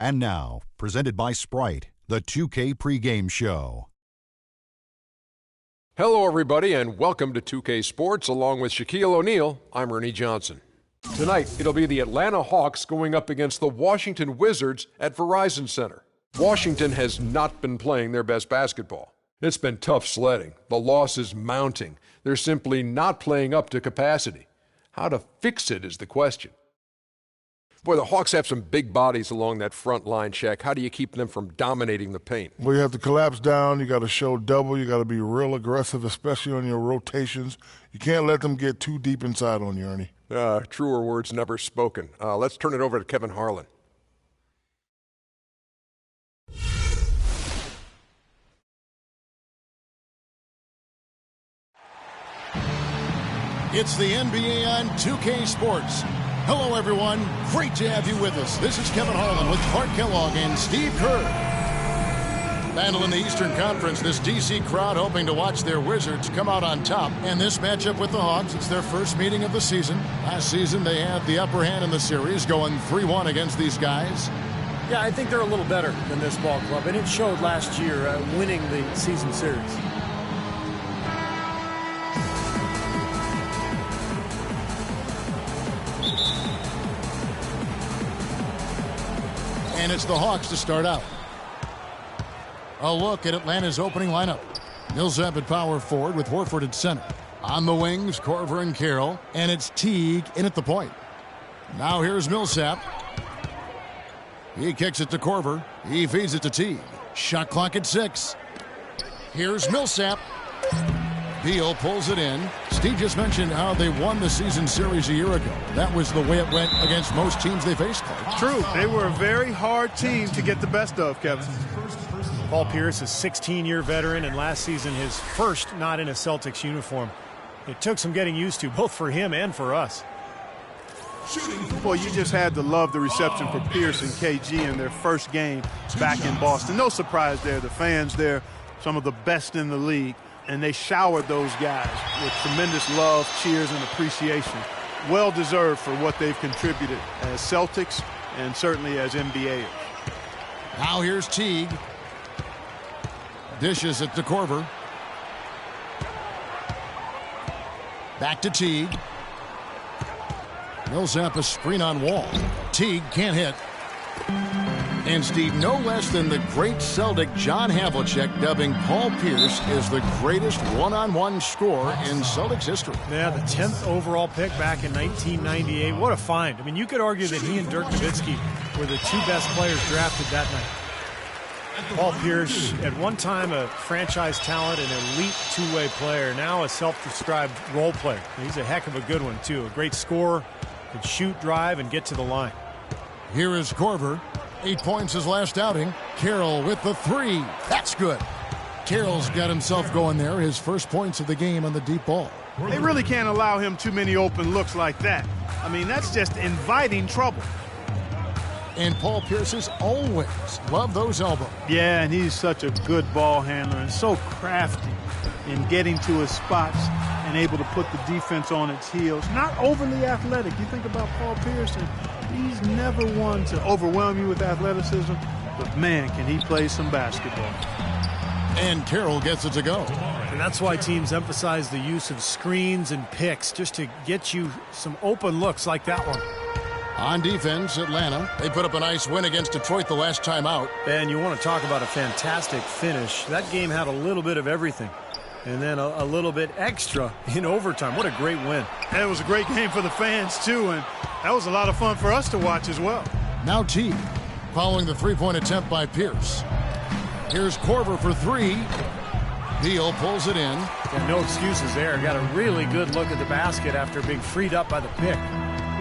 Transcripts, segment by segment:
And now, presented by Sprite, the 2K pregame show. Hello, everybody, and welcome to 2K Sports. Along with Shaquille O'Neal, I'm Ernie Johnson. Tonight, it'll be the Atlanta Hawks going up against the Washington Wizards at Verizon Center. Washington has not been playing their best basketball. It's been tough sledding. The loss is mounting. They're simply not playing up to capacity. How to fix it is the question. Boy, the Hawks have some big bodies along that front line, Shaq. How do you keep them from dominating the paint? Well, you have to collapse down. You got to show double. You got to be real aggressive, especially on your rotations. You can't let them get too deep inside on you, Ernie. Truer words never spoken. Let's turn it over to Kevin Harlan. It's the NBA on 2K Sports. Hello, everyone. Great to have you with us. This is Kevin Harlan with Clark Kellogg and Steve Kerr. Battle in the Eastern Conference. This D.C. crowd hoping to watch their Wizards come out on top. And this matchup with the Hawks, it's their first meeting of the season. Last season, they had the upper hand in the series, going 3-1 against these guys. Yeah, I think they're a little better than this ball club, and it showed last year winning the season series. And it's the Hawks to start out. A look at Atlanta's opening lineup. Millsap at power forward with Horford at center. On the wings, Korver and Carroll. And it's Teague in at the point. Now here's Millsap. He kicks it to Korver. He feeds it to Teague. Shot clock at 6. Here's Millsap. Beal pulls it in. Steve just mentioned how they won the season series a year ago. That was the way it went against most teams they faced. True. They were a very hard team to get the best of, Kevin. Paul Pierce is a 16-year veteran, and last season his first not in a Celtics uniform. It took some getting used to, both for him and for us. Well, you just had to love the reception for Pierce and KG in their first game back in Boston. No surprise there. The fans there, some of the best in the league. And they showered those guys with tremendous love, cheers, and appreciation. Well-deserved for what they've contributed as Celtics and certainly as NBAers. Now here's Teague. Dishes it to Korver. Back to Teague. Millsap a screen on Wall. Teague can't hit. And Steve, no less than the great Celtic John Havlicek dubbing Paul Pierce as the greatest one-on-one scorer in Celtics history. Yeah, the 10th overall pick back in 1998. What a find. I mean, you could argue that he and Dirk Nowitzki were the two best players drafted that night. Paul Pierce, at one time a franchise talent, an elite two-way player, now a self-described role player. He's a heck of a good one, too. A great scorer, can shoot, drive, and get to the line. Here is Korver. 8 points his last outing. Carroll with the 3. That's good. Carroll's got himself going there. His first points of the game on the deep ball. They really can't allow him too many open looks like that. I mean, that's just inviting trouble. And Paul Pierce has always loved those elbows. Yeah, and he's such a good ball handler and so crafty in getting to his spots and able to put the defense on its heels. Not overly athletic. You think about Paul Pierce, and he's never one to overwhelm you with athleticism, but man, can he play some basketball. And Carroll gets it to go. And that's why teams emphasize the use of screens and picks, just to get you some open looks like that one. On defense, Atlanta, they put up a nice win against Detroit the last time out. And you want to talk about a fantastic finish. That game had a little bit of everything. And then a little bit extra in overtime. What a great win. And it was a great game for the fans, too, and that was a lot of fun for us to watch as well. Now Teague, following the three-point attempt by Pierce. Here's Korver for 3. Beal pulls it in. And no excuses there. Got a really good look at the basket after being freed up by the pick.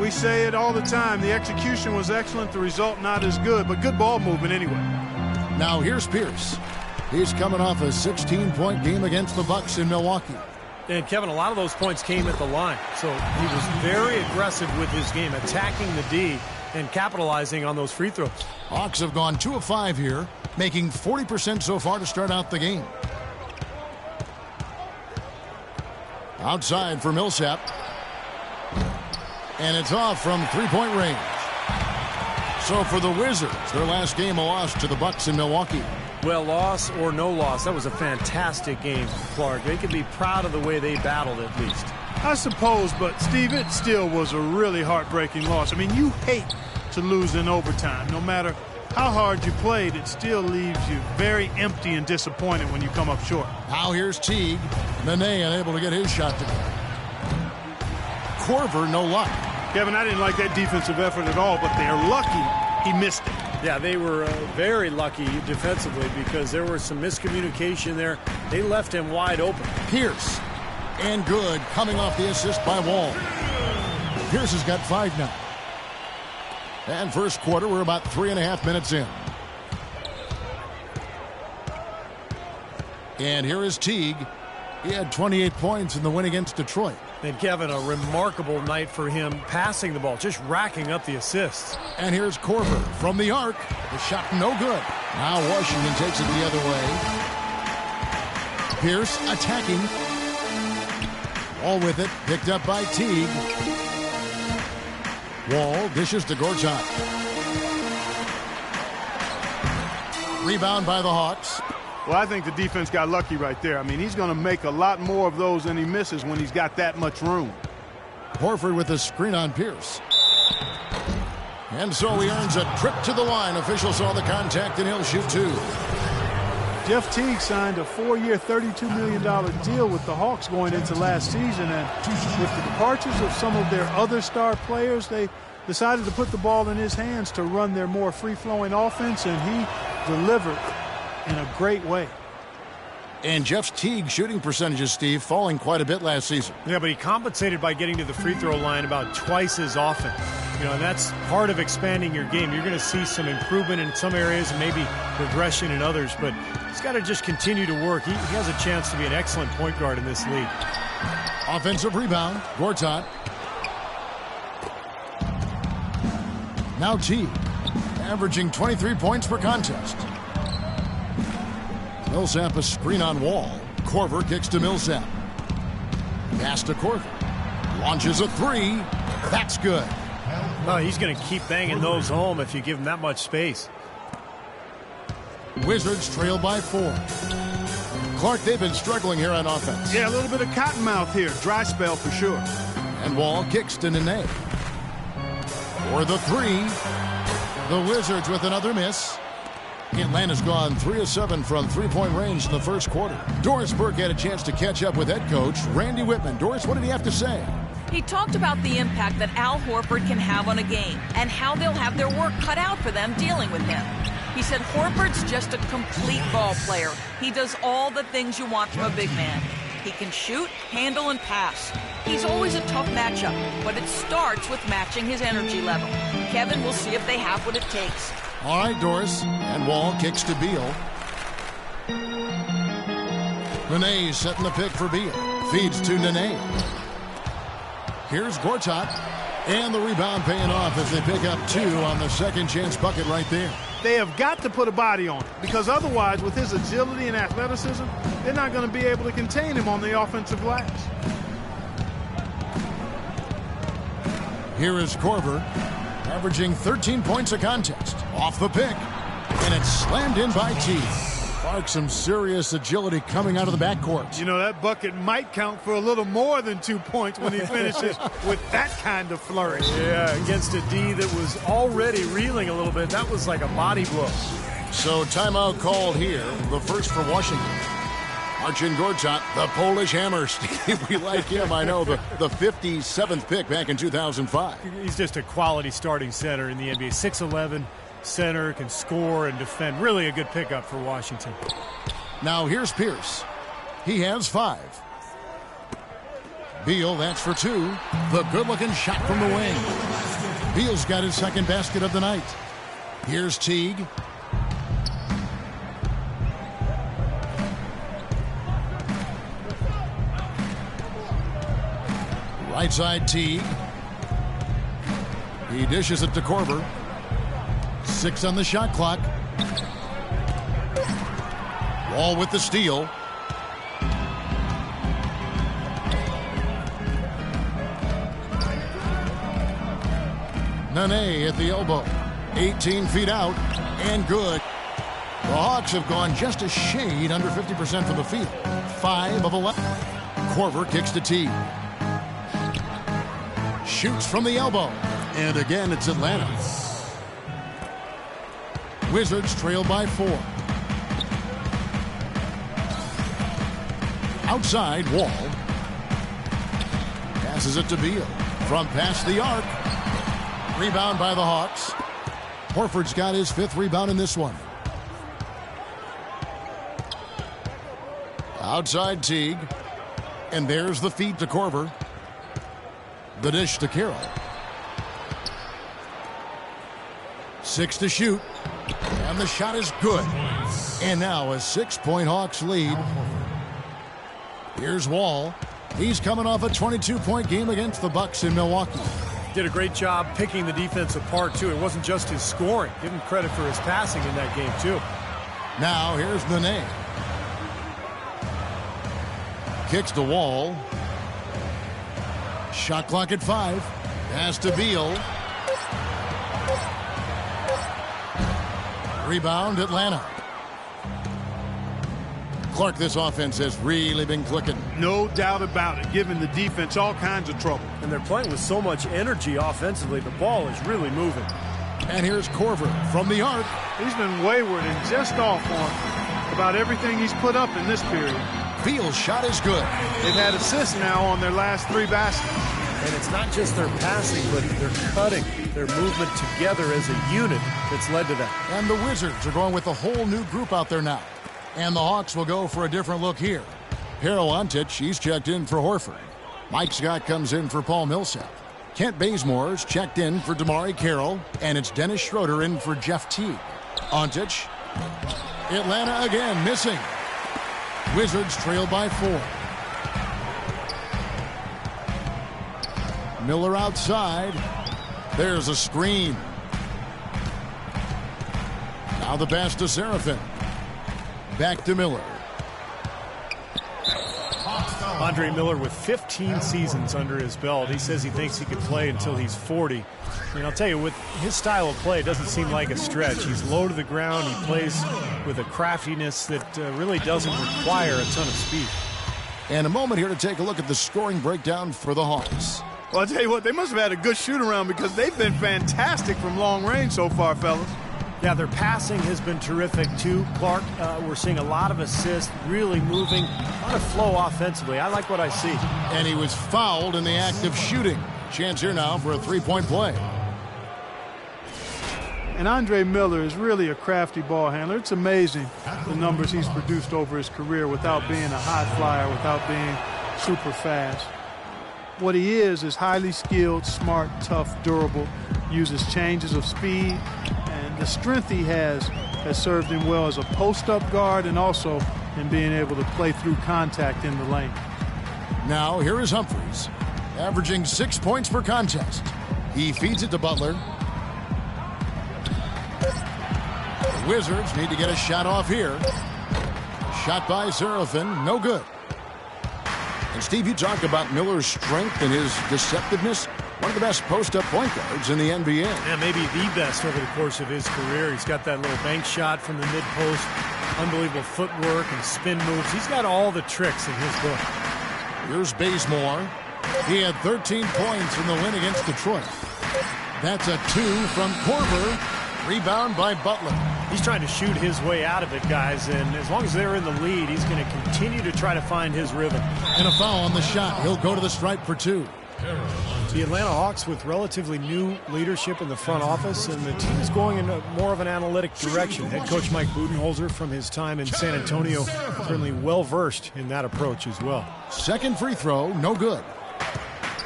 We say it all the time. The execution was excellent. The result not as good, but good ball movement anyway. Now here's Pierce. He's coming off a 16-point game against the Bucks in Milwaukee. And, Kevin, a lot of those points came at the line. So he was very aggressive with his game, attacking the D and capitalizing on those free throws. Hawks have gone 2 of 5 here, making 40% so far to start out the game. Outside for Millsap. And it's off from three-point range. So for the Wizards, their last game a loss to the Bucks in Milwaukee. Well, loss or no loss, that was a fantastic game, Clark. They can be proud of the way they battled at least. I suppose, but Steve, it still was a really heartbreaking loss. I mean, you hate to lose in overtime. No matter how hard you played, it still leaves you very empty and disappointed when you come up short. Now here's Teague. Nene unable to get his shot to go. Korver, no luck. Kevin, I didn't like that defensive effort at all, but they're lucky he missed it. Yeah, they were very lucky defensively because there was some miscommunication there. They left him wide open. Pierce. And good, coming off the assist by Wall. Pierce has got 5 now. And first quarter, we're about 3.5 minutes in. And here is Teague. He had 28 points in the win against Detroit. And Kevin, a remarkable night for him passing the ball, just racking up the assists. And here's Korver from the arc. The shot no good. Now Washington takes it the other way. Pierce attacking. Wall with it, picked up by Teague. Wall dishes to Gortat. Rebound by the Hawks. Well, I think the defense got lucky right there. I mean, he's going to make a lot more of those than he misses when he's got that much room. Horford with a screen on Pierce. And so he earns a trip to the line. Officials saw the contact, and he'll shoot 2. Jeff Teague signed a 4-year, $32 million deal with the Hawks going into last season. And with the departures of some of their other star players, they decided to put the ball in his hands to run their more free-flowing offense, and he delivered in a great way. And Jeff Teague's shooting percentages, Steve, falling quite a bit last season. Yeah, but he compensated by getting to the free throw line about twice as often. You know, and that's part of expanding your game. You're going to see some improvement in some areas and maybe regression in others, but he's got to just continue to work. He has a chance to be an excellent point guard in this league. Offensive rebound, Gortat. Now Teague, averaging 23 points per contest. Millsap a screen on Wall. Korver kicks to Millsap. Pass to Korver. Launches a 3. That's good. Oh, he's going to keep banging those home if you give him that much space. Wizards trail by 4. Clark, they've been struggling here on offense. Yeah, a little bit of cottonmouth here. Dry spell for sure. And Wall kicks to Nene. For the 3. The Wizards with another miss. Atlanta's gone 3 of 7 from three-point range in the first quarter. Doris Burke had a chance to catch up with head coach Randy Whitman. Doris, what did he have to say? He talked about the impact that Al Horford can have on a game and how they'll have their work cut out for them dealing with him. He said Horford's just a complete ball player. He does all the things you want from a big man. He can shoot, handle, and pass. He's always a tough matchup, but it starts with matching his energy level. Kevin will see if they have what it takes. All right, Doris. And Wall kicks to Beal. Nene setting the pick for Beal. Feeds to Nene. Here's Gortat. And the rebound paying off as they pick up 2 on the second chance bucket right there. They have got to put a body on it, because otherwise, with his agility and athleticism, they're not going to be able to contain him on the offensive glass. Here is Korver, averaging 13 points a contest. Off the pick, and it's slammed in by Teague. Clark, some serious agility coming out of the backcourt. You know, that bucket might count for a little more than 2 points when he finishes with that kind of flourish. Yeah, against a D that was already reeling a little bit. That was like a body blow. So timeout called here, the first for Washington. Marcin Gortat, the Polish hammer. Steve, we like him. I know, the 57th pick back in 2005. He's just a quality starting center in the NBA. 6'11", center, can score and defend. Really a good pickup for Washington. Now here's Pierce. He has 5. Beal, that's for 2. The good-looking shot from the wing. Beal's got his second basket of the night. Here's Teague. Right side Teague. He dishes it to Korver. 6 on the shot clock. Wall with the steal. Nene at the elbow. 18 feet out and good. The Hawks have gone just a shade under 50% from the field. 5 of 11. Korver kicks to Teague. Shoots from the elbow. And again, it's Atlanta. Wizards trail by 4. Outside, Wall. Passes it to Beal. From past the arc. Rebound by the Hawks. Horford's got his 5th rebound in this one. Outside Teague. And there's the feed to Korver. The dish to Carroll. 6 to shoot. And the shot is good. And now a 6-point Hawks lead. Here's Wall. He's coming off a 22-point game against the Bucks in Milwaukee. Did a great job picking the defense apart, too. It wasn't just his scoring. Give him credit for his passing in that game, too. Now here's Nene. Kicks to Wall. Shot clock at 5. Pass to Beal. Rebound, Atlanta. Clark, this offense has really been clicking. No doubt about it, giving the defense all kinds of trouble. And they're playing with so much energy offensively. The ball is really moving. And here's Korver from the arc. He's been wayward and just off on about everything he's put up in this period. Beal's shot is good. They've had assists now on their last 3 baskets. And it's not just their passing, but their cutting, their movement together as a unit that's led to that. And the Wizards are going with a whole new group out there now. And the Hawks will go for a different look here. Harold Ontich, he's checked in for Horford. Mike Scott comes in for Paul Millsap. Kent Bazemore's checked in for Damari Carroll. And it's Dennis Schroeder in for Jeff Teague. Ontich. Atlanta again missing. Wizards trail by 4. Miller outside. There's a screen. Now the pass to Seraphin. Back to Miller. Andre Miller with 15 seasons under his belt. He says he thinks he could play until he's 40. I mean, I'll tell you, with his style of play, it doesn't seem like a stretch. He's low to the ground. He plays with a craftiness that really doesn't require a ton of speed. And a moment here to take a look at the scoring breakdown for the Hawks. Well, I'll tell you what, they must have had a good shoot-around because they've been fantastic from long range so far, fellas. Yeah, their passing has been terrific, too. Clark, we're seeing a lot of assists, really moving, a lot of flow offensively. I like what I see. And he was fouled in the act of shooting. Chance here now for a 3-point play. And Andre Miller is really a crafty ball handler. It's amazing the numbers he's produced over his career without being a high flyer, without being super fast. What he is highly skilled, smart, tough, durable, uses changes of speed, and the strength he has served him well as a post-up guard and also in being able to play through contact in the lane. Now here is Humphries, averaging 6 points per contest. He feeds it to Butler. The Wizards need to get a shot off here. Shot by Seraphin, no good. And Steve, you talk about Miller's strength and his deceptiveness. One of the best post-up point guards in the NBA. Yeah, maybe the best over the course of his career. He's got that little bank shot from the mid-post, unbelievable footwork and spin moves. He's got all the tricks in his book. Here's Bazemore. He had 13 points in the win against Detroit. That's a 2 from Korver. Rebound by Butler. He's trying to shoot his way out of it, guys, and as long as they're in the lead, he's going to continue to try to find his rhythm. And a foul on the shot. He'll go to the stripe for 2. The Atlanta Hawks with relatively new leadership in the front office, and the team is going in more of an analytic direction. Head coach Mike Budenholzer, from his time in San Antonio, certainly well-versed in that approach as well. Second free throw, no good.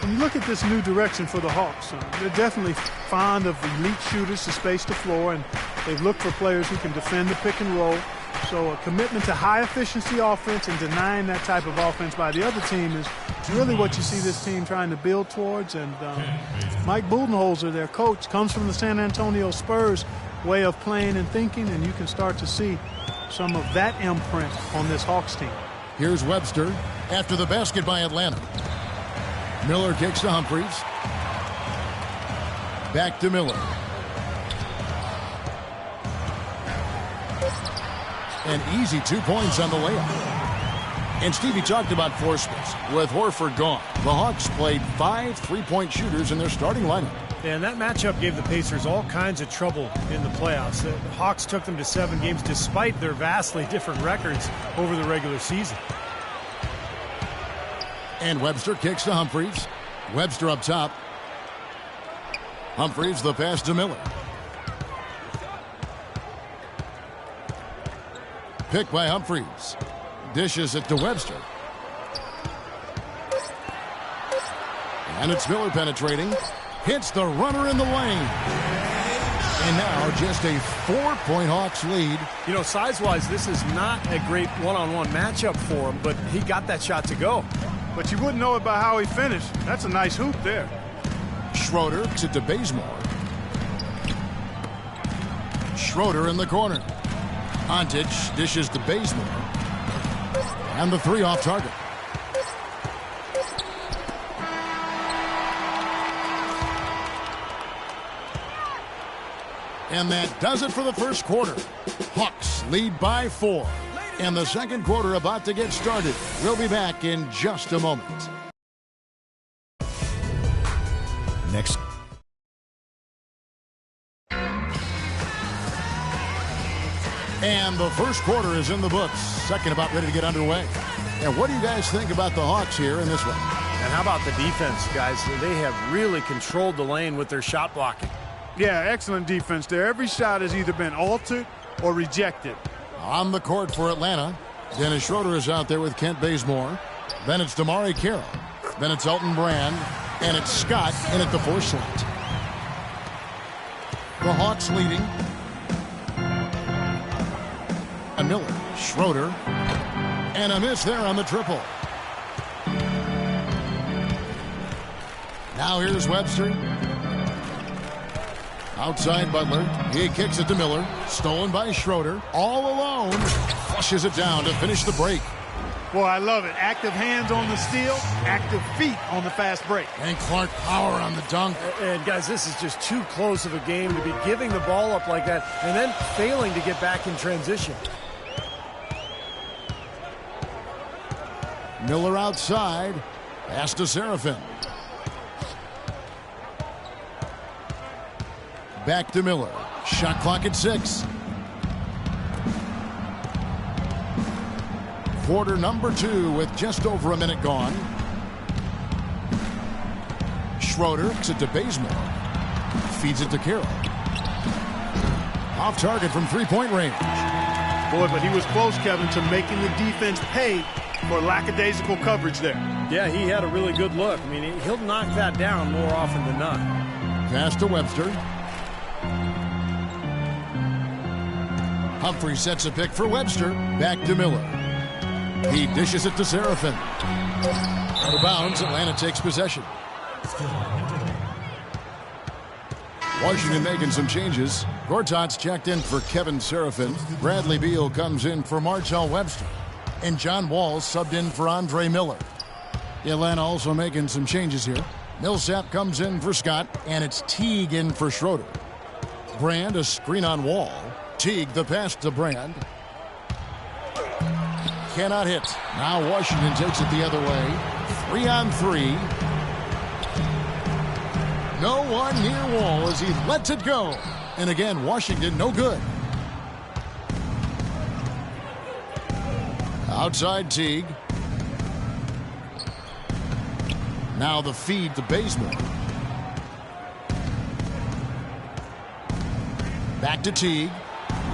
When you look at this new direction for the Hawks, they're definitely fond of elite shooters to space the floor, and they've looked for players who can defend the pick and roll. So a commitment to high-efficiency offense and denying that type of offense by the other team is really what you see this team trying to build towards. And Mike Budenholzer, their coach, comes from the San Antonio Spurs way of playing and thinking, and you can start to see some of that imprint on this Hawks team. Here's Webster after the basket by Atlanta. Miller kicks to Humphries. Back to Miller. An easy 2 points on the layup. And Stevie talked about forceps. With Horford gone, the Hawks played 5 3-point shooters in their starting lineup. And that matchup gave the Pacers all kinds of trouble in the playoffs. The Hawks took them to 7 games despite their vastly different records over the regular season. And Webster kicks to Humphries. Webster up top. Humphries the pass to Miller. Pick by Humphries. Dishes it to Webster. And it's Miller penetrating. Hits the runner in the lane. And now just a 4-point Hawks lead. You know, size-wise, this is not a great one-on-one matchup for him, but he got that shot to go. But you wouldn't know it by how he finished. That's a nice hoop there. Schroeder kicks it to Bazemore. Schroeder in the corner. Ontic dishes to Bazemore. And the 3 off target. And that does it for the first quarter. Hawks lead by 4. And the second quarter about to get started. We'll be back in just a moment. Next. And the first quarter is in the books. Second about ready to get underway. And what do you guys think about the Hawks here in this one? And how about the defense, guys? They have really controlled the lane with their shot blocking. Yeah, excellent defense there. Every shot has either been altered or rejected. On the court for Atlanta, Dennis Schroeder is out there with Kent Bazemore. Then it's Damari Carroll. Then it's Elton Brand. And it's Scott in at the 4 slot. The Hawks leading. And Miller, Schroeder. And a miss there on the triple. Now here's Webster. Outside Butler. He kicks it to Miller. Stolen by Schroeder. All alone. Flushes it down to finish the break. Boy, I love it. Active hands on the steal. Active feet on the fast break. And Clark power on the dunk. And guys, this is just too close of a game to be giving the ball up like that and then failing to get back in transition. Miller outside. Pass to Serafin. Back to Miller. Shot clock at 6. Quarter number 2 with just over a minute gone. Schroeder kicks it to Bazemore. Feeds it to Carroll. Off target from 3-point range. Boy, but he was close, Kevin, to making the defense pay for lackadaisical coverage there. Yeah, he had a really good look. I mean, he'll knock that down more often than not. Pass to Webster. Humphrey sets a pick for Webster. Back to Miller. He dishes it to Serafin. Out of bounds, Atlanta takes possession. Washington making some changes. Gortat's checked in for Kevin Serafin. Bradley Beal comes in for Martell Webster. And John Wall subbed in for Andre Miller. Atlanta also making some changes here. Millsap comes in for Scott, and it's Teague in for Schroeder. Brand a screen on Wall. Teague the pass to Brand. Cannot hit. Now Washington takes it the other way. 3-on-3. No one near Wall as he lets it go. And again, Washington no good. Outside Teague. Now the feed to Bazemore. Back to Teague.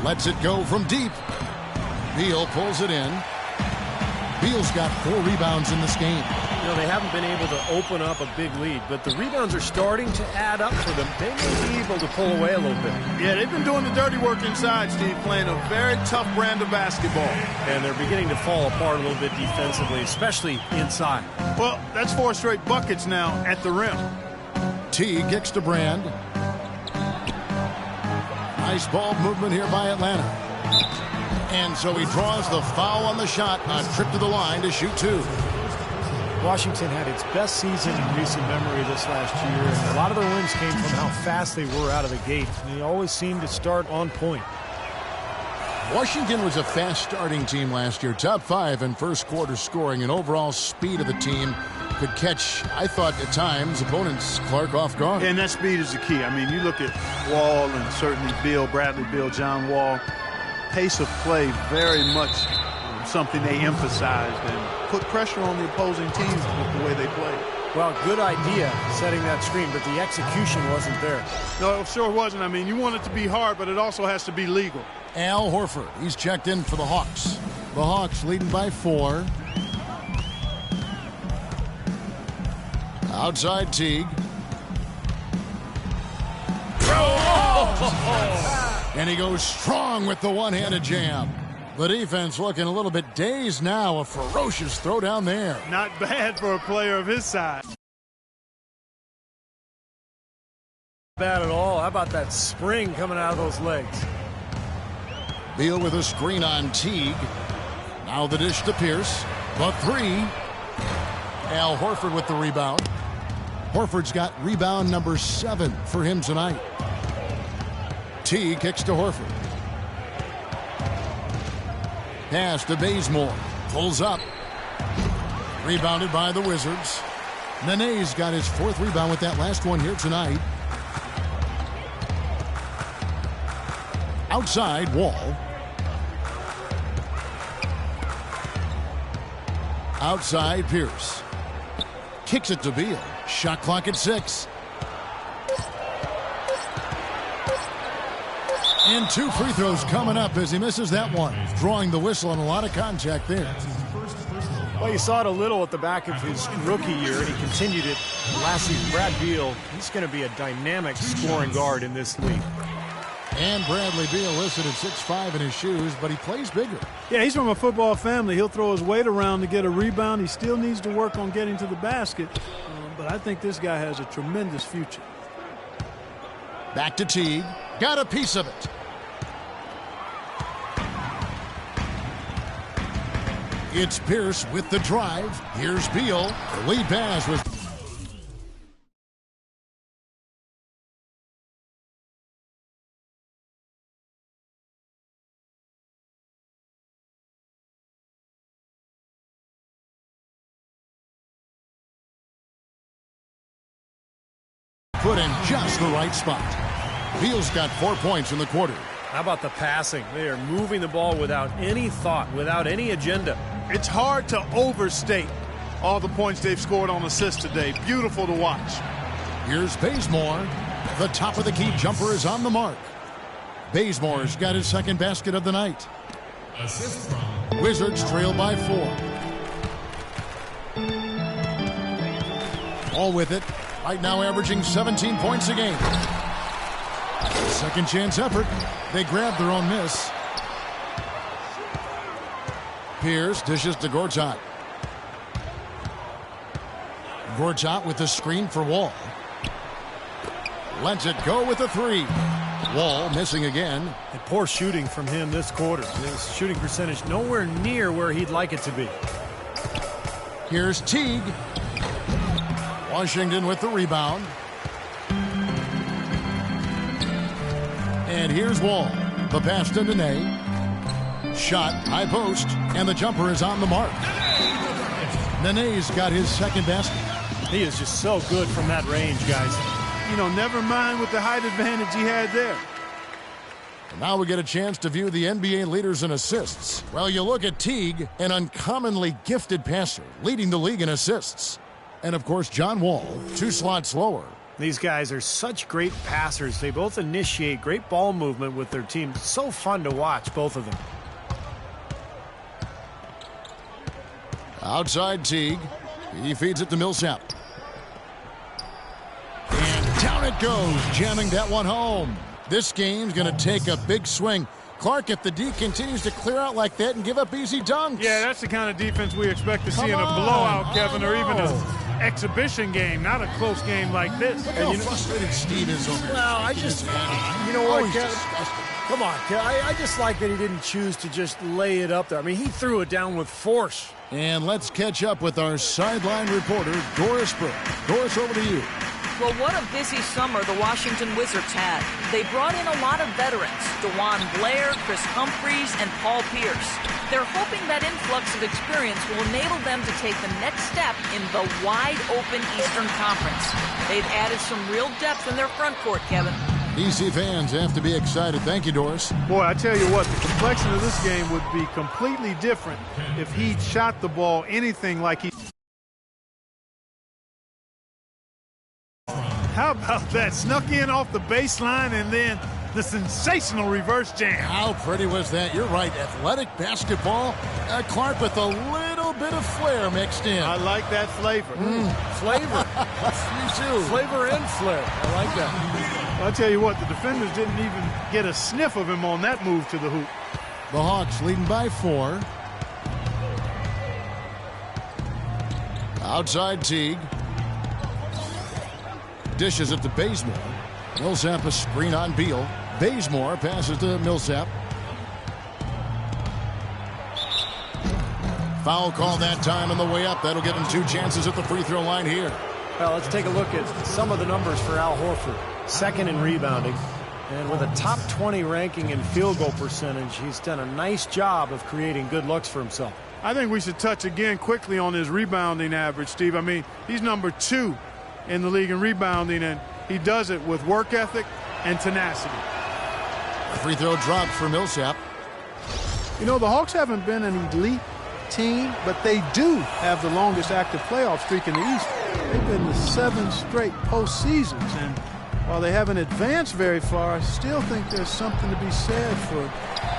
Lets it go from deep. Beal pulls it in. Beal's got 4 rebounds in this game. You know, they haven't been able to open up a big lead, but the rebounds are starting to add up for them. They may be able to pull away a little bit. Yeah, they've been doing the dirty work inside, Steve, playing a very tough brand of basketball. And they're beginning to fall apart a little bit defensively, especially inside. Well, that's 4 straight buckets now at the rim. Teague kicks to Brand. Nice ball movement here by Atlanta. And so he draws the foul on the shot, a trip to the line to shoot 2. Washington had its best season in recent memory this last year, and a lot of their wins came from how fast they were out of the gate. And they always seemed to start on point. Washington was a fast-starting team last year, top 5 in first quarter scoring, and overall speed of the team could catch, I thought at times, opponents Clark off guard. And that speed is the key. I mean, you look at Wall and certainly Bradley Beal, John Wall. Pace of play very much something they emphasized and put pressure on the opposing teams with the way they played. Well, good idea setting that screen, but the execution wasn't there. No, it sure wasn't. I mean, you want it to be hard, but it also has to be legal. Al Horford, he's checked in for the Hawks. The Hawks leading by 4. Outside Teague. And he goes strong with the one-handed jam. The defense looking a little bit dazed now. A ferocious throw down there. Not bad for a player of his size. Bad at all. How about that spring coming out of those legs? Beal with a screen on Teague. Now the dish to Pierce. The 3. Al Horford with the rebound. Horford's got rebound number 7 for him tonight. Teague kicks to Horford. Pass to Bazemore. Pulls up. Rebounded by the Wizards. Nene's got his 4th rebound with that last one here tonight. Outside, Wall. Outside, Pierce. Kicks it to Beal. Shot clock at 6. And 2 free throws coming up as he misses that one. Drawing the whistle and a lot of contact there. Well, you saw it a little at the back of his rookie year, and he continued it last season. Brad Beal, he's going to be a dynamic scoring guard in this league. And Bradley Beal listed at 6'5" in his shoes, but he plays bigger. Yeah, he's from a football family. He'll throw his weight around to get a rebound. He still needs to work on getting to the basket. But I think this guy has a tremendous future. Back to Teague. Got a piece of it. It's Pierce with the drive. Here's Beal. The lead pass was... put in just the right spot. Beal's got 4 points in the quarter. How about the passing? They are moving the ball without any thought, without any agenda. It's hard to overstate all the points they've scored on assists today. Beautiful to watch. Here's Bazemore. The top of the key jumper is on the mark. Bazemore's got his 2nd basket of the night. Wizards trail by 4. All with it. Right now averaging 17 points a game. Second chance effort. They grab their own miss. Pierce dishes to Gortat. Gortat with the screen for Wall. Lets it go with a 3. Wall missing again. And poor shooting from him this quarter. His shooting percentage nowhere near where he'd like it to be. Here's Teague. Washington with the rebound. And here's Wall. The pass to Nene. Shot, high post, and the jumper is on the mark. Nene's got his 2nd basket. He is just so good from that range, guys. You know, never mind with the height advantage he had there. And now we get a chance to view the NBA leaders in assists. Well, you look at Teague, an uncommonly gifted passer, leading the league in assists. And, of course, John Wall, 2 slots lower. These guys are such great passers. They both initiate great ball movement with their team. So fun to watch, both of them. Outside Teague. He feeds it to Millsap. And down it goes, jamming that one home. This game's going to take a big swing. Clark, if the D continues to clear out like that and give up easy dunks. Yeah, that's the kind of defense we expect to see in a blowout, Kevin, or even an exhibition game, not a close game like this. Look how frustrated Steve is over here. Well, I just, you know what, Kevin? Come on, Kevin. I just like that he didn't choose to just lay it up there. I mean, he threw it down with force. And let's catch up with our sideline reporter, Doris Burke. Doris, over to you. Well, what a busy summer the Washington Wizards had. They brought in a lot of veterans, DeJuan Blair, Chris Humphries, and Paul Pierce. They're hoping that influx of experience will enable them to take the next step in the wide-open Eastern Conference. They've added some real depth in their front court, Kevin. DC fans have to be excited. Thank you, Doris. Boy, I tell you what, the complexion of this game would be completely different if he shot the ball anything like he... How about that? Snuck in off the baseline and then the sensational reverse jam. How pretty was that? You're right. Athletic basketball. Clark with a little bit of flair mixed in. I like that flavor. Flavor. You too. Flavor and flair. I like that. I'll tell you what, the defenders didn't even get a sniff of him on that move to the hoop. The Hawks leading by 4. Outside Teague. Dishes it to Bazemore. Millsap a screen on Beal. Bazemore passes to Millsap. Foul call that time on the way up. That'll give him 2 chances at the free throw line here. Well, let's take a look at some of the numbers for Al Horford. Second in rebounding. And with a top 20 ranking in field goal percentage, he's done a nice job of creating good looks for himself. I think we should touch again quickly on his rebounding average, Steve. I mean, he's number 2 in the league in rebounding, and he does it with work ethic and tenacity. Free throw dropped for Millsap. You know, the Hawks haven't been an elite team, but they do have the longest active playoff streak in the East. They've been to 7 straight postseasons, and while they haven't advanced very far, I still think there's something to be said for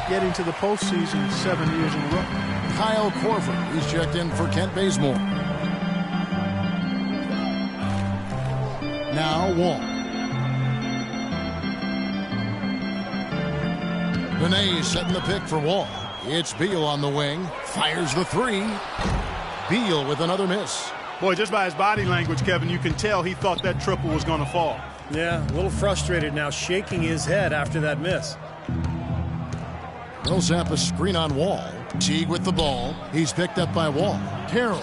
getting to the postseason 7 years in a row. Kyle Korver, he's checked in for Kent Bazemore. Now Wall. Benet setting the pick for Wall. It's Beal on the wing. Fires the 3. Beal with another miss. Boy, just by his body language, Kevin, you can tell he thought that triple was going to fall. Yeah, a little frustrated now, shaking his head after that miss. Millsap a screen on Wall. Teague with the ball. He's picked up by Wall. Carroll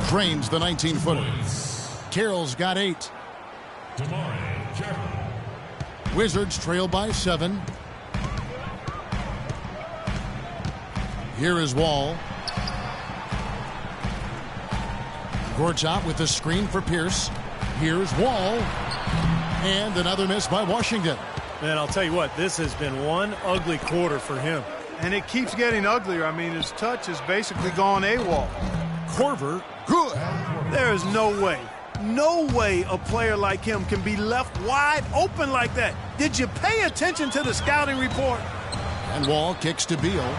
drains the 19-footer. Carroll's got 8. Wizards trail by 7. Here is Wall. Gorchop with the screen for Pierce. Here's Wall. And another miss by Washington. And I'll tell you what, this has been one ugly quarter for him. And it keeps getting uglier. I mean, his touch has basically gone AWOL. Korver, good. There is no way a player like him can be left wide open like that. Did you pay attention to the scouting report? And Wall kicks to Beal.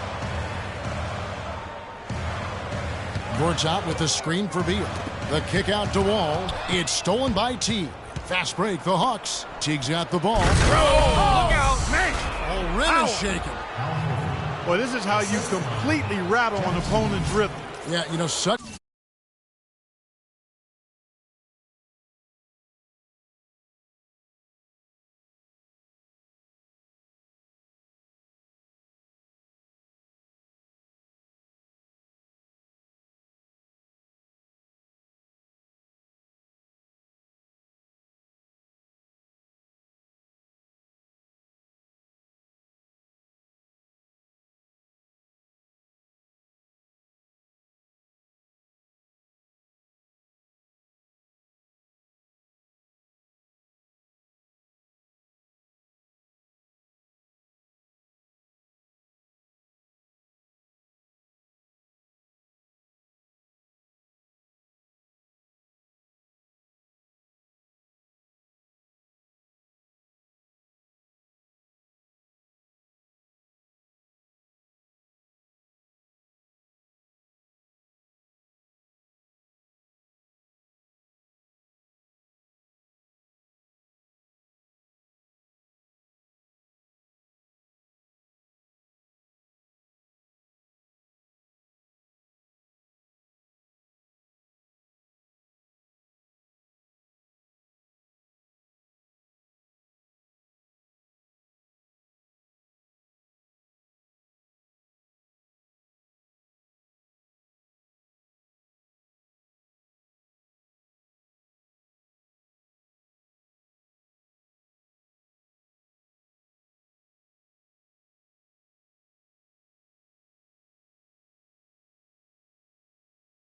Gorchop with the screen for Beal. The kick out to Wall. It's stolen by Teague. Fast break, the Hawks. Teague's got the ball. Look out, man. Oh, rim is shaken. Well, this is how you completely rattle an opponent's rhythm. Yeah, you know, such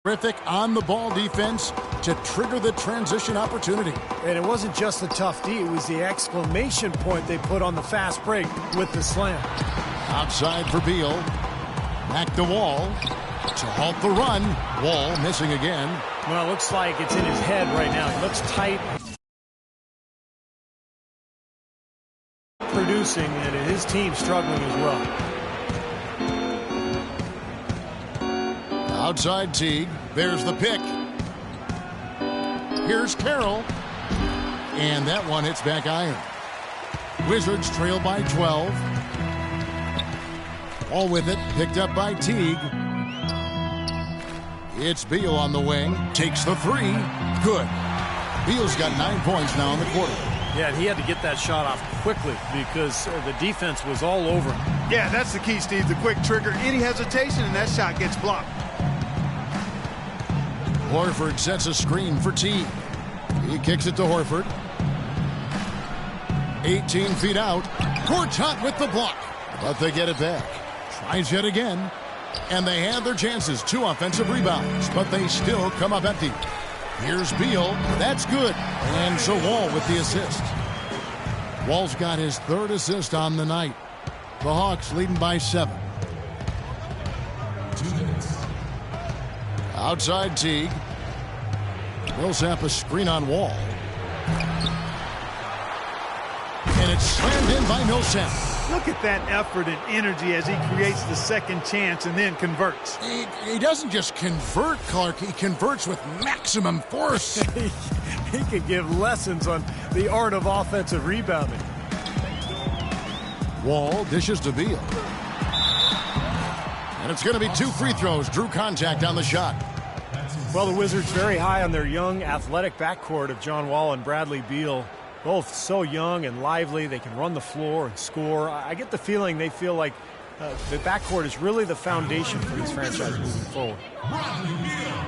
Terrific on-the-ball defense to trigger the transition opportunity. And it wasn't just the tough D, it was the exclamation point they put on the fast break with the slam. Outside for Beal. Back to Wall to halt the run. Wall missing again. Well, it looks like it's in his head right now. He looks tight. Producing, and his team struggling as well. Outside Teague. There's the pick. Here's Carroll. And that one hits back iron. Wizards trail by 12. All with it. Picked up by Teague. It's Beal on the wing. Takes the three. Good. Beal's got 9 points now in the quarter. Yeah, and he had to get that shot off quickly because the defense was all over him. Yeah, that's the key, Steve. The quick trigger. Any hesitation, and that shot gets blocked. Horford sets a screen for Teague. He kicks it to Horford. 18 feet out. Gortat with the block. But they get it back. Tries yet again. And they have their chances. 2 offensive rebounds. But they still come up empty. Here's Beal. That's good. And so Wall with the assist. Wall's got his 3rd assist on the night. The Hawks leading by 7. 2 minutes. Outside Teague. Millsap a screen on Wall. And it's slammed in by Millsap. Look at that effort and energy as he creates the second chance and then converts. He doesn't just convert, Clark. He converts with maximum force. He could give lessons on the art of offensive rebounding. Wall dishes to Beal. And it's going to be 2 free throws. Drew contact on the shot. Well, the Wizards very high on their young, athletic backcourt of John Wall and Bradley Beal. Both so young and lively. They can run the floor and score. I get the feeling they feel like the backcourt is really the foundation for this franchise moving forward.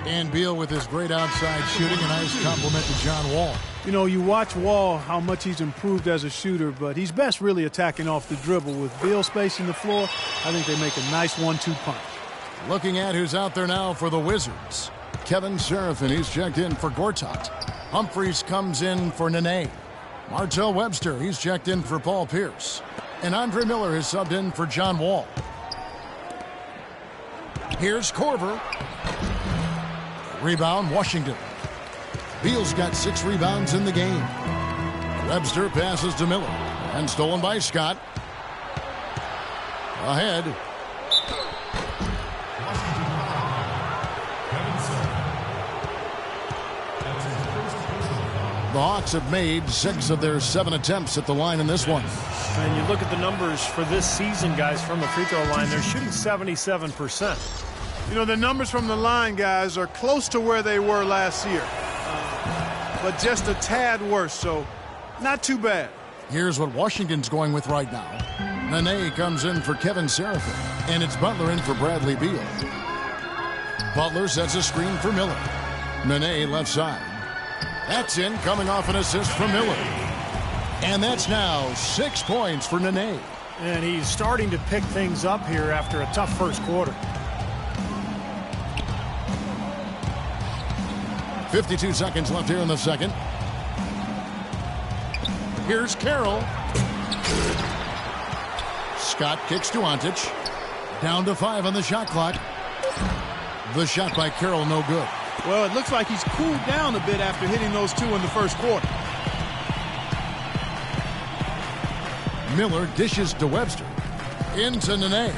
And Beal with his great outside shooting. A nice compliment to John Wall. You know, you watch Wall, how much he's improved as a shooter, but he's best really attacking off the dribble. With Beal spacing the floor, I think they make a nice 1-2 punch. Looking at who's out there now for the Wizards. Kevin Seraphin, he's checked in for Gortat. Humphries comes in for Nene. Martell Webster, he's checked in for Paul Pierce. And Andre Miller has subbed in for John Wall. Here's Korver. Rebound, Washington. Beal's got 6 rebounds in the game. Webster passes to Miller. And stolen by Scott. Ahead. The Hawks have made 6 of their 7 attempts at the line in this one. And you look at the numbers for this season, guys, from the free throw line, they're shooting 77%. You know, the numbers from the line, guys, are close to where they were last year. But just a tad worse, so not too bad. Here's what Washington's going with right now. Nene comes in for Kevin Seraphin, and it's Butler in for Bradley Beal. Butler sets a screen for Miller. Nene left side. That's in, coming off an assist from Miller. And that's now 6 points for Nene. And he's starting to pick things up here after a tough first quarter. 52 seconds left here in the second. Here's Carroll. Scott kicks to Ontic. Down to 5 on the shot clock. The shot by Carroll, no good. Well, it looks like he's cooled down a bit after hitting those 2 in the first quarter. Miller dishes to Webster. Into Nene.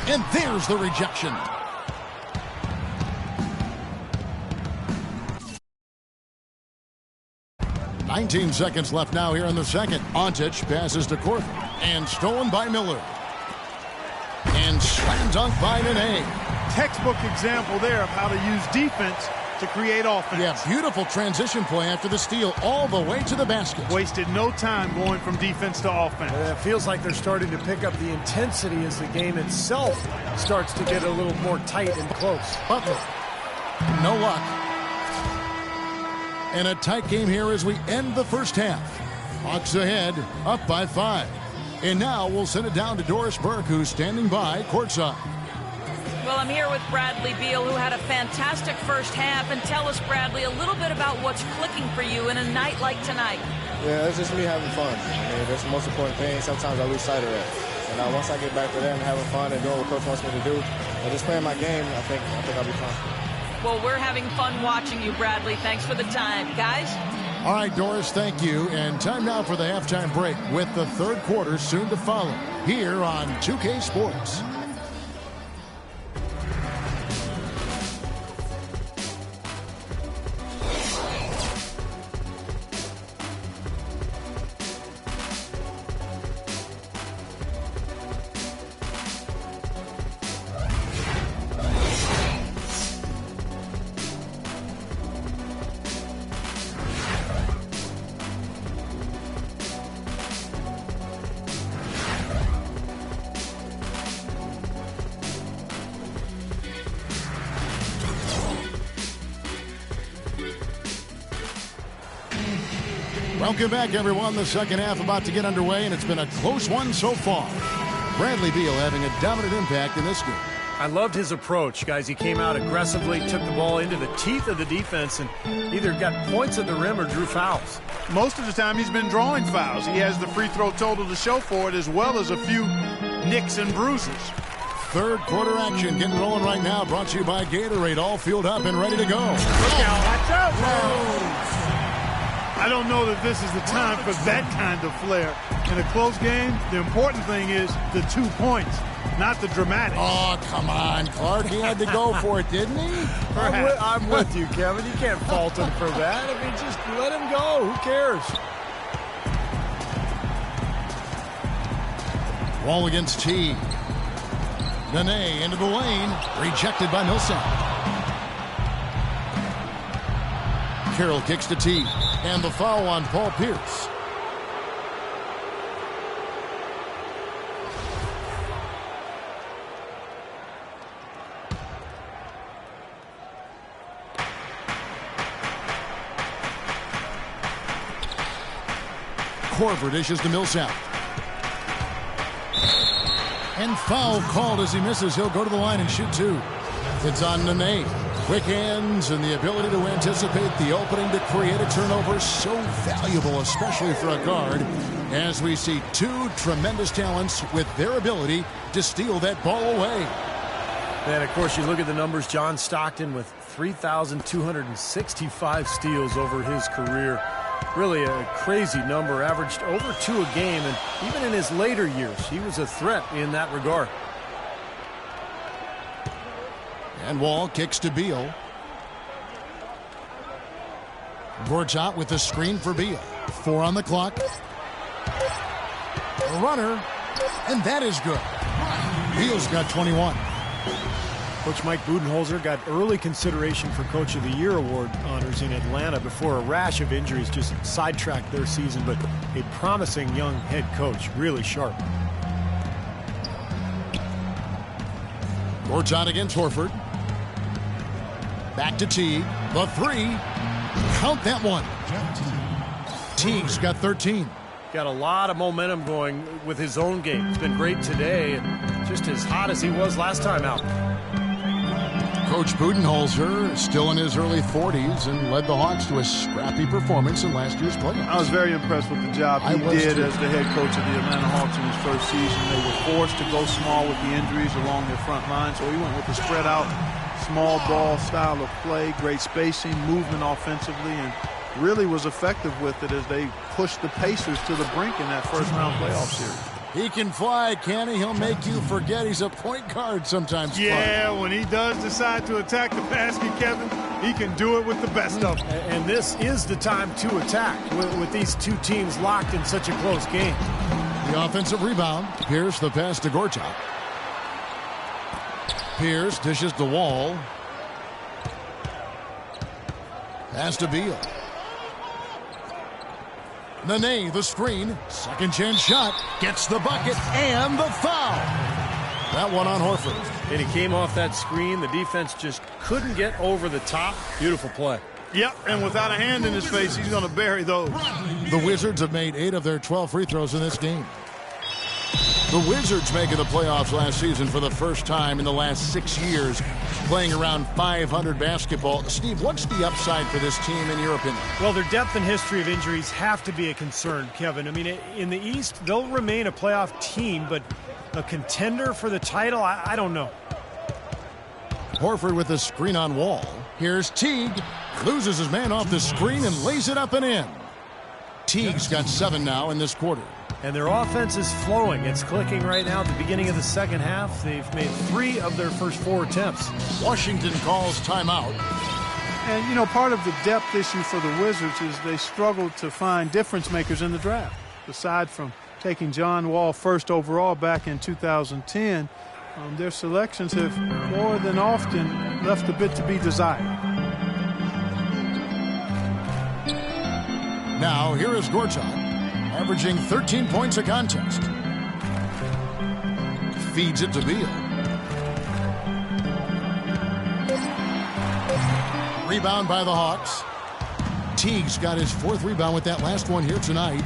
And there's the rejection. "19 seconds left now here in the second. Ontic passes to Korver. And stolen by Miller. And slam dunk by Nene. Textbook example there of how to use defense to create offense. Yeah, beautiful transition play after the steal all the way to the basket. Wasted no time going from defense to offense. It feels like they're starting to pick up the intensity as the game itself starts to get a little more tight and close. Butler, no luck. And a tight game here as we end the first half. Hawks ahead, up by 5. And now we'll send it down to Doris Burke, who's standing by courtside. Well, I'm here with Bradley Beal, who had a fantastic first half. And tell us, Bradley, a little bit about what's clicking for you in a night like tonight. Yeah, it's just me having fun. I mean, that's the most important thing. Sometimes I lose sight of that. And once I get back to that and having fun and doing what Coach wants me to do, and just playing my game, I think I'll be fine. Well, we're having fun watching you, Bradley. Thanks for the time. Guys? All right, Doris, thank you. And time now for the halftime break with the third quarter soon to follow here on 2K Sports. Welcome back, everyone. The second half about to get underway, and it's been a close one so far. Bradley Beal having a dominant impact in this game. I loved his approach, guys. He came out aggressively, took the ball into the teeth of the defense, and either got points at the rim or drew fouls. Most of the time he's been drawing fouls. He has the free throw total to show for it, as well as a few nicks and bruises. Third quarter action getting rolling right now, brought to you by Gatorade, all fueled up and ready to go. Look out. Watch out. Whoa. I don't know that this is the time for that kind of flair. In a close game, the important thing is the 2 points, not the dramatics. Oh, come on, Clark. He had to go for it, didn't he? I'm with you, Kevin. You can't fault him for that. I mean, just let him go. Who cares? Wall against T. Nene into the lane. Rejected by Millsap. Carroll kicks to T. And the foul on Paul Pierce. Korver dishes to Millsap. And foul called as he misses. He'll go to the line and shoot two. It's on Nene. Quick hands and the ability to anticipate the opening to create a turnover, so valuable, especially for a guard, as we see two tremendous talents with their ability to steal that ball away. And, of course, you look at the numbers. John Stockton with 3,265 steals over his career. Really a crazy number, averaged over 2 a game, and even in his later years, he was a threat in that regard. And Wall kicks to Beal. Gortat with the screen for Beal. 4 on the clock. A runner, and that is good. Beal's got 21. Coach Mike Budenholzer got early consideration for Coach of the Year award honors in Atlanta before a rash of injuries just sidetracked their season, but a promising young head coach, really sharp. Gortat against Horford. Back to Teague. The 3. Count that one. Teague's got 13. Got a lot of momentum going with his own game. It's been great today and just as hot as he was last time out. Coach Budenholzer still in his early 40s and led the Hawks to a scrappy performance in last year's playoffs. I was very impressed with the job he did as the head coach of the Atlanta Hawks in his first season. They were forced to go small with the injuries along their front line, so he went with the spread out small ball style of play, great spacing, movement offensively, and really was effective with it as they pushed the Pacers to the brink in that first round playoff series. He can fly, can he? He'll make you forget he's a point guard sometimes. Yeah, when he does decide to attack the basket, Kevin, he can do it with the best of them. And this is the time to attack with these two teams locked in such a close game. The offensive rebound. Pierce the pass to Gortat. Pierce dishes the Wall. Pass to Beal. Nene, the screen. Second chance shot. Gets the bucket and the foul. That one on Horford. And he came off that screen. The defense just couldn't get over the top. Beautiful play. Yep, and without a hand in his face, he's going to bury those. The Wizards have made 8 of their 12 free throws in this game. The Wizards making the playoffs last season for the first time in the last 6 years, playing around 500 basketball. Steve, what's the upside for this team in your opinion? Well, their depth and history of injuries have to be a concern, Kevin. I mean, in the East, they'll remain a playoff team, but a contender for the title, I don't know. Horford with the screen on Wall. Here's Teague. Loses his man off the screen and lays it up and in. Teague's got 7 now in this quarter. And their offense is flowing. It's clicking right now at the beginning of the second half. They've made 3 of their first 4 attempts. Washington calls timeout. And, you know, part of the depth issue for the Wizards is they struggled to find difference makers in the draft. Aside from taking John Wall first overall back in 2010, their selections have more than often left a bit to be desired. Now, here is Gortat, averaging 13 points a contest. Feeds it to Beal. Rebound by the Hawks. Teague's got his 4th rebound with that last one here tonight.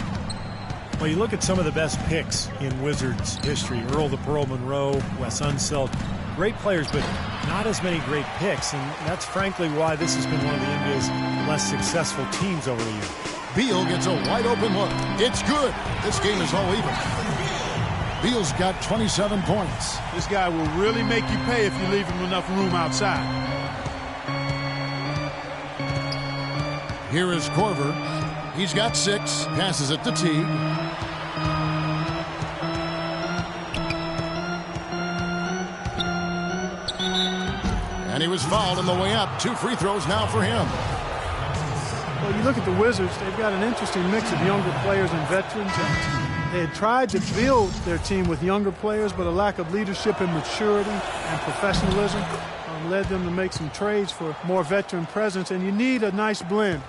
Well, you look at some of the best picks in Wizards history. Earl the Pearl Monroe, Wes Unseld. Great players, but not as many great picks. And that's frankly why this has been one of the NBA's less successful teams over the years. Beal gets a wide open look. It's good. This game is all even. Beal's got 27 points. This guy will really make you pay if you leave him enough room outside. Here is Korver. He's got 6. Passes it to Teague. And he was fouled on the way up. 2 free throws now for him. Well, you look at the Wizards, they've got an interesting mix of younger players and veterans. They had tried to build their team with younger players, but a lack of leadership and maturity and professionalism led them to make some trades for more veteran presence. And you need a nice blend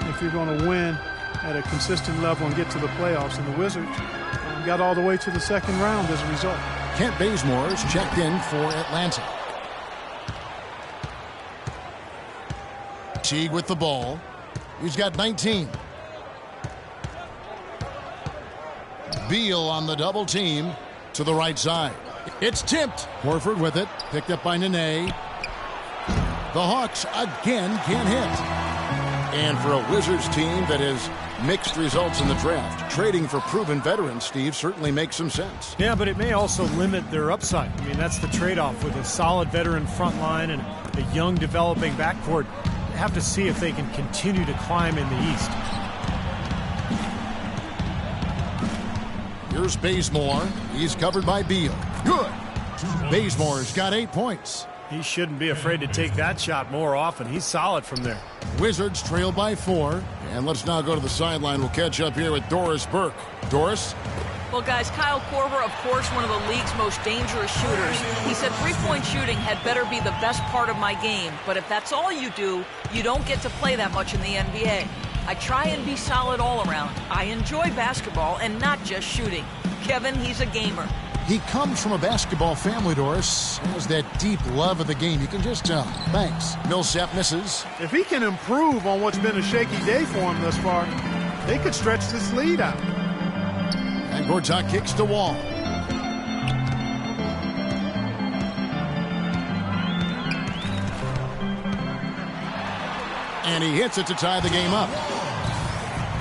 if you're going to win at a consistent level and get to the playoffs. And the Wizards got all the way to the second round as a result. Kent Bazemore is checked in for Atlanta. Teague with the ball. He's got 19. Beal on the double team to the right side. It's tipped. Horford with it. Picked up by Nene. The Hawks again can't hit. And for a Wizards team that has mixed results in the draft, trading for proven veterans, Steve, certainly makes some sense. Yeah, but it may also limit their upside. I mean, that's the trade-off with a solid veteran front line and a young developing backcourt. Have to see if they can continue to climb in the East. Here's Bazemore. He's covered by Beal. Good. Bazemore's got 8 points. He shouldn't be afraid to take that shot more often. He's solid from there. Wizards trail by 4. And let's now go to the sideline. We'll catch up here with Doris Burke. Doris? Well, guys, Kyle Korver, of course, one of the league's most dangerous shooters. He said three-point shooting had better be the best part of my game. But if that's all you do, you don't get to play that much in the NBA. I try and be solid all around. I enjoy basketball and not just shooting. Kevin, he's a gamer. He comes from a basketball family, Doris. Has that deep love of the game. You can just tell. Thanks. Millsap misses. If he can improve on what's been a shaky day for him thus far, they could stretch this lead out. And Gortat kicks to Wall. And he hits it to tie the game up.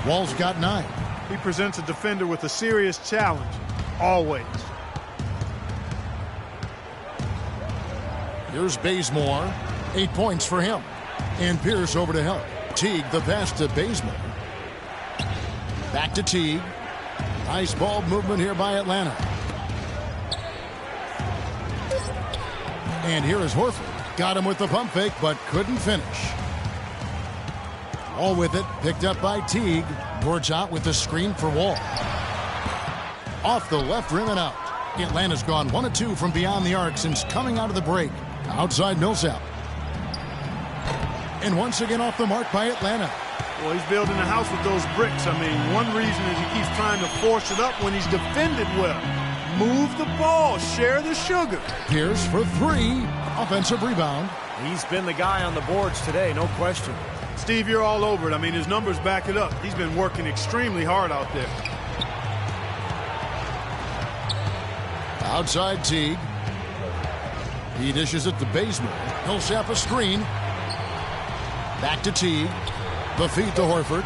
Wall's got 9. He presents a defender with a serious challenge, always. Here's Bazemore. 8 points for him. And Pierce over to help. Teague, the pass to Bazemore. Back to Teague. Nice ball movement here by Atlanta. And here is Horford. Got him with the pump fake, but couldn't finish. Wall with it. Picked up by Teague. Gortat with the screen for Wall. Off the left rim and out. Atlanta's gone 1 of 2 from beyond the arc since coming out of the break. Outside Millsap. And once again off the mark by Atlanta. Well, he's building a house with those bricks. I mean, one reason is he keeps trying to force it up when he's defended well. Move the ball. Share the sugar. Pierce for 3. Offensive rebound. He's been the guy on the boards today, no question. Steve, you're all over it. I mean, his numbers back it up. He's been working extremely hard out there. Outside Teague. He dishes it to Bazemore. Millsap a screen. Back to Teague. The feed to Horford.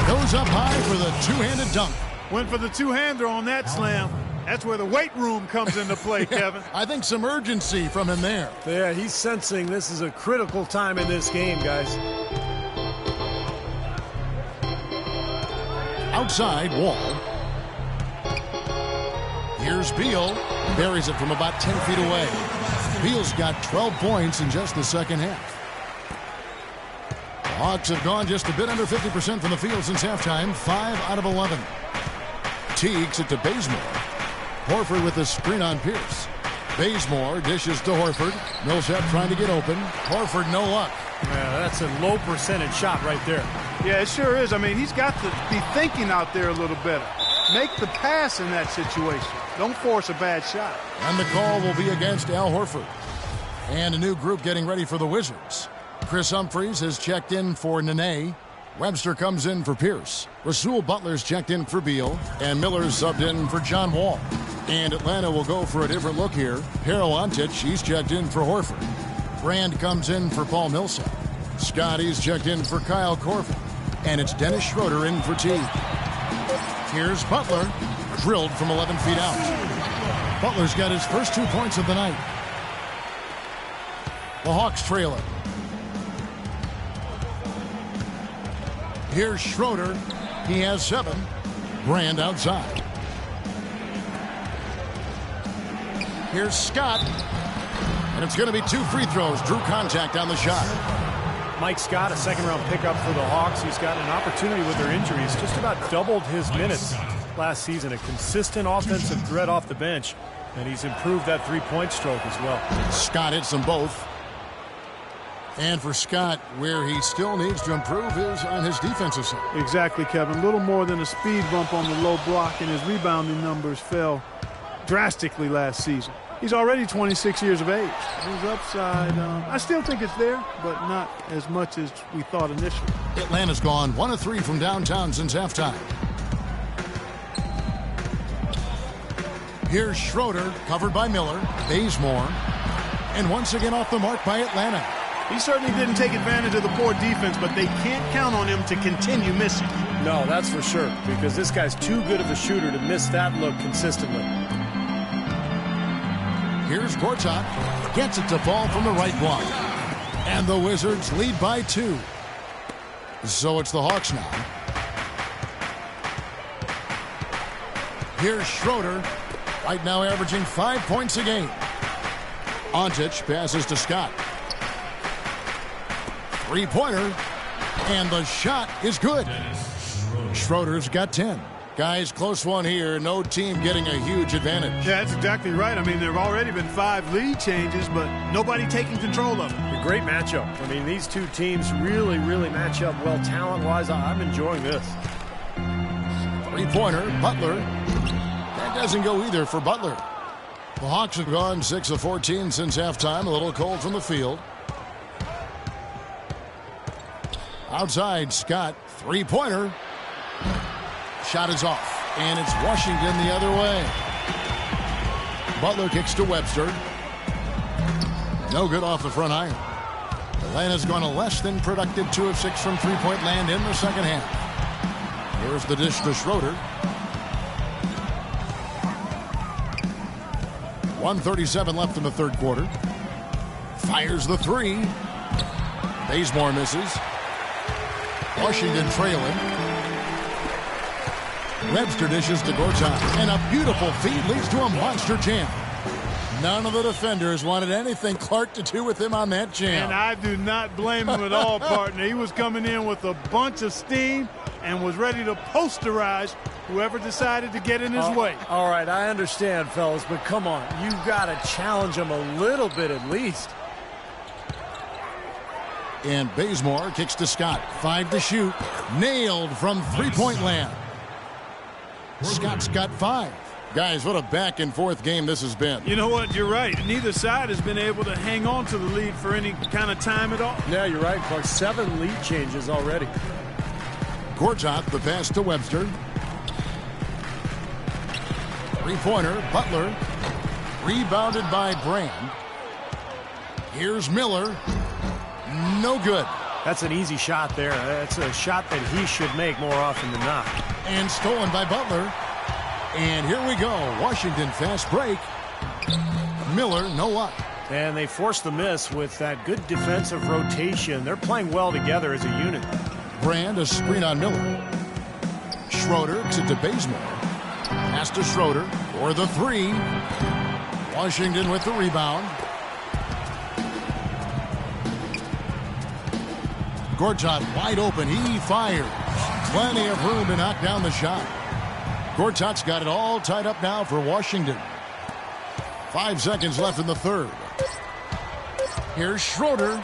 Goes up high for the two-handed dunk. Went for the two-hander on that slam. That's where the weight room comes into play, Kevin. I think some urgency from him there. Yeah, he's sensing this is a critical time in this game, guys. Outside, Wall. Here's Beal. Buries it from about 10 feet away. Beal's got 12 points in just the second half. The Hawks have gone just a bit under 50% from the field since halftime. 5 out of 11. Teagues it to Bazemore. Horford with a screen on Pierce. Bazemore dishes to Horford. Millsap trying to get open. Horford, no luck. Yeah, that's a low percentage shot right there. Yeah, it sure is. I mean, he's got to be thinking out there a little better. Make the pass in that situation. Don't force a bad shot. And the call will be against Al Horford. And a new group getting ready for the Wizards. Chris Humphries has checked in for Nene. Webster comes in for Pierce. Rasul Butler's checked in for Beal. And Miller's subbed in for John Wall. And Atlanta will go for a different look here. Harold Antich, he's checked in for Horford. Brand comes in for Paul Millsap. Scotty's checked in for Kyle Korver. And it's Dennis Schroeder in for Teague. Here's Butler, drilled from 11 feet out. Butler's got his first 2 points of the night. The Hawks trail it. Here's Schroeder. He has 7. Brand outside. Here's Scott. And it's going to be 2 free throws. Drew contact on the shot. Mike Scott, a second-round pickup for the Hawks. He's got an opportunity with their injuries. Just about doubled his minutes last season. A consistent offensive threat off the bench. And he's improved that three-point stroke as well. Scott hits them both. And for Scott, where he still needs to improve is on his defensive side. Exactly, Kevin. A little more than a speed bump on the low block, and his rebounding numbers fell drastically last season. He's already 26 years of age. His upside, I still think it's there, but not as much as we thought initially. Atlanta's gone 1 of 3 from downtown since halftime. Here's Schroeder, covered by Miller. Bazemore. And once again off the mark by Atlanta. He certainly didn't take advantage of the poor defense, but they can't count on him to continue missing. No, that's for sure, because this guy's too good of a shooter to miss that look consistently. Here's Gortat. Gets it to fall from the right block. And the Wizards lead by 2. So it's the Hawks now. Here's Schroeder. Right now averaging 5 points a game. Antich passes to Scott. Three-pointer. And the shot is good. Schroeder's got 10. Guys, close one here. No team getting a huge advantage. Yeah, that's exactly right. I mean, there have already been 5 lead changes, but nobody taking control of it. A great matchup. I mean, these two teams really match up well talent-wise. I'm enjoying this. Three-pointer, Butler. That doesn't go either for Butler. The Hawks have gone 6 of 14 since halftime. A little cold from the field. Outside, Scott. Three-pointer. Shot is off, and it's Washington the other way. Butler kicks to Webster. No good off the front iron. Atlanta's gone a less than productive 2 of 6 from three-point land in the second half. Here's the dish to Schroeder. 1:37 left in the third quarter. Fires the 3. Bazemore misses. Washington trailing. Webster dishes to Gortat, and a beautiful feed leads to a monster jam. None of the defenders wanted anything Clark to do with him on that jam. And I do not blame him at all, partner. He was coming in with a bunch of steam and was ready to posterize whoever decided to get in his way. All right, I understand, fellas, but come on. You've got to challenge him a little bit at least. And Bazemore kicks to Scott. 5 to shoot. Nailed from three-point land. Scott's got 5. Guys, what a back-and-forth game this has been. You know what? You're right. Neither side has been able to hang on to the lead for any kind of time at all. Yeah, you're right, Clark. 7 lead changes already. Gortat, the pass to Webster. Three-pointer, Butler. Rebounded by Brand. Here's Miller. No good. That's an easy shot there. That's a shot that he should make more often than not. And stolen by Butler. And here we go. Washington fast break. Miller, no luck. And they forced the miss with that good defensive rotation. They're playing well together as a unit. Brand, a screen on Miller. Schroeder kicks it to Bazemore. Pass to Schroeder for the three. Washington with the rebound. Gortat wide open. He fires. Plenty of room to knock down the shot. Gortat's got it all tied up now for Washington. 5 seconds left in the third. Here's Schroeder.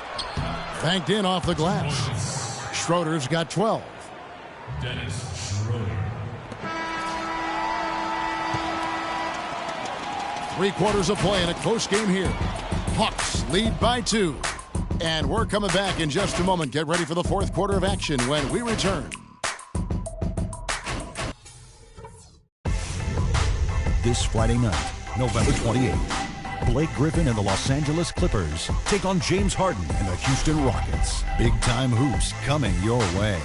Banked in off the glass. Schroeder's got 12. Dennis Schroeder. 3/4 of play in a close game here. Hawks lead by 2. And we're coming back in just a moment. Get ready for the fourth quarter of action when we return. This Friday night, November 28th, Blake Griffin and the Los Angeles Clippers take on James Harden and the Houston Rockets. Big-time hoops coming your way.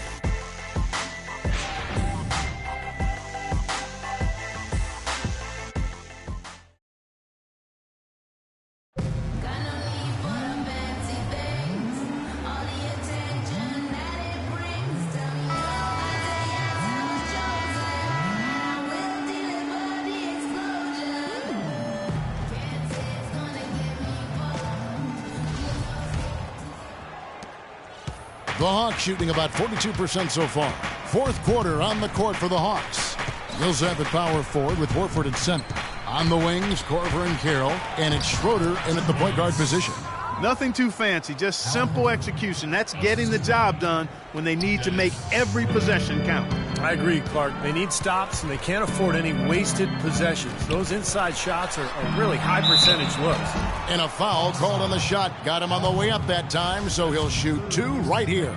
The Hawks shooting about 42% so far. Fourth quarter on the court for the Hawks. Millsap at power forward with Horford at center. On the wings, Korver and Carroll, and it's Schroeder in at the point guard position. Nothing too fancy, just simple execution. That's getting the job done when they need to make every possession count. I agree, Clark. They need stops, and they can't afford any wasted possessions. Those inside shots are really high percentage looks. And a foul called on the shot. Got him on the way up that time, so he'll shoot 2 right here.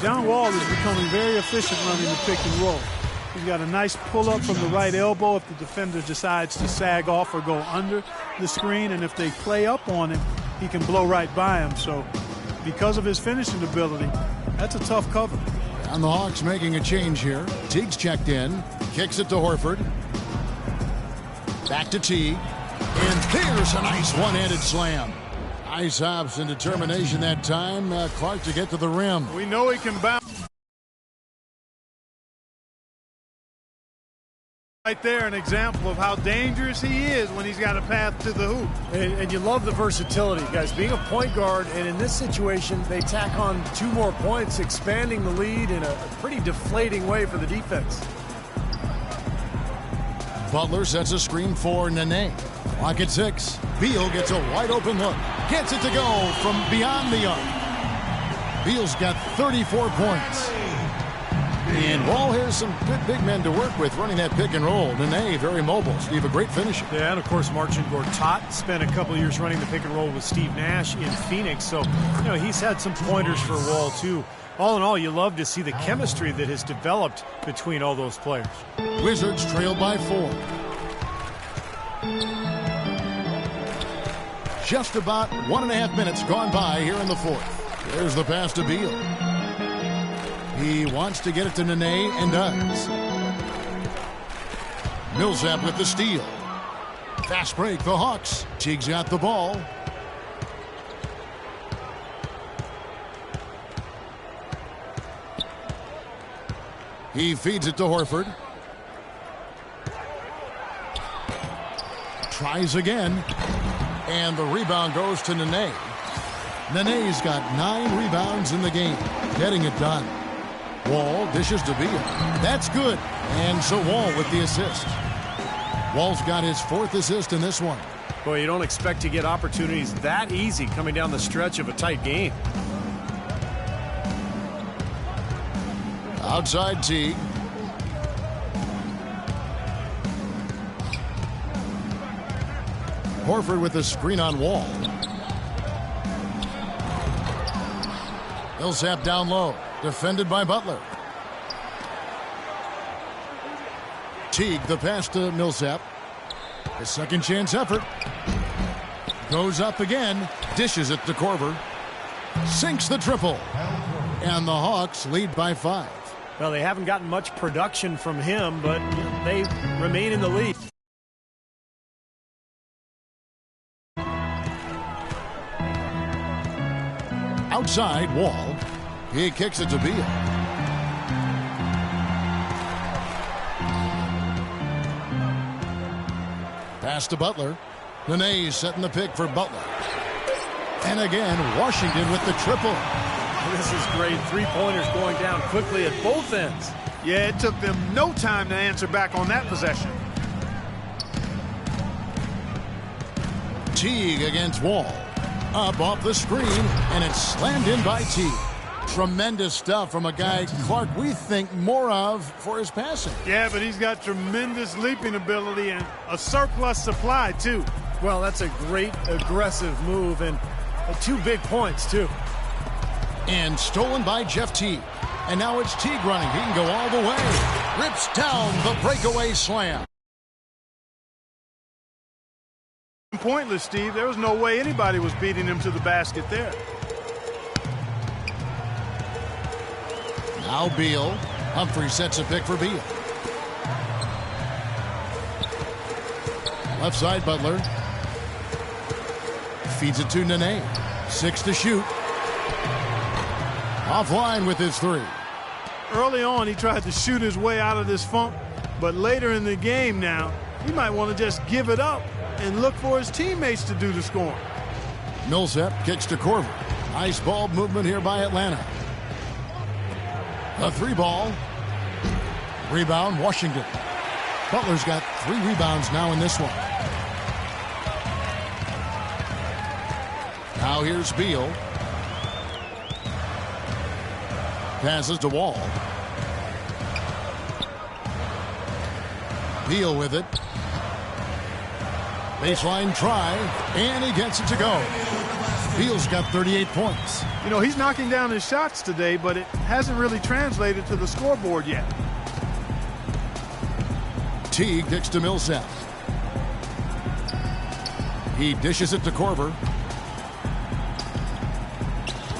John Wall is becoming very efficient running the pick and roll. He's got a nice pull-up from the right elbow if the defender decides to sag off or go under the screen. And if they play up on him, he can blow right by him. So because of his finishing ability, that's a tough cover. And the Hawks making a change here. Teague's checked in. Kicks it to Horford. Back to Teague. And there's a nice one-handed slam. Nice hops and determination that time. Clark to get to the rim. We know he can bounce. Right there, an example of how dangerous he is when he's got a path to the hoop. And you love the versatility, guys. Being a point guard, and in this situation, they tack on 2 more points, expanding the lead in a pretty deflating way for the defense. Butler sets a screen for Nene. Clock at 6. Beal gets a wide open look. Gets it to go from beyond the arc. Beal's got 34 points. And Wall has some good big men to work with running that pick and roll. Nene, very mobile. Steve, a great finisher. Yeah, and of course, Marcin Gortat spent a couple years running the pick and roll with Steve Nash in Phoenix. So, he's had some pointers for Wall, too. All in all, you love to see the chemistry that has developed between all those players. Wizards trail by 4. Just about 1.5 minutes gone by here in the fourth. There's the pass to Beal. He wants to get it to Nene and does. Millsap with the steal. Fast break, the Hawks. Teague's got the ball. He feeds it to Horford. Tries again. And the rebound goes to Nene. Nene's got 9 rebounds in the game. Getting it done. Wall dishes to Beal. That's good. And so Wall with the assist. Wall's got his 4th assist in this one. Boy, you don't expect to get opportunities that easy coming down the stretch of a tight game. Outside Teague. Horford with the screen on Wall. Millsap down low. Defended by Butler. Teague, the pass to Millsap. A second chance effort. Goes up again. Dishes it to Korver. Sinks the triple. And the Hawks lead by 5. Well, they haven't gotten much production from him, but they remain in the lead. Outside, Wall. He kicks it to Beal. Pass to Butler. Nene setting the pick for Butler. And again, Washington with the triple. This is great. Three-pointers going down quickly at both ends. Yeah, it took them no time to answer back on that possession. Teague against Wall. Up off the screen, and it's slammed in by Teague. Tremendous stuff from a guy, Clark, we think more of for his passing. Yeah, but he's got tremendous leaping ability and a surplus supply, too. Well, that's a great aggressive move, and 2 big points, too. And stolen by Jeff Teague. And now it's Teague running. He can go all the way. Rips down the breakaway slam. Pointless, Steve. There was no way anybody was beating him to the basket there. Now Beal. Humphrey sets a pick for Beal. Left side, Butler. Feeds it to Nene. 6 to shoot. Offline with his 3. Early on, he tried to shoot his way out of this funk, but later in the game now, he might want to just give it up and look for his teammates to do the scoring. Millsap kicks to Korver. Nice ball movement here by Atlanta. A 3-ball. Rebound, Washington. Butler's got 3 rebounds now in this one. Now here's Beal. Passes to Wall. Beal with it. Baseline try, and he gets it to go. Beal's got 38 points. You know, he's knocking down his shots today, but it hasn't really translated to the scoreboard yet. Teague kicks to Millsap. He dishes it to Korver.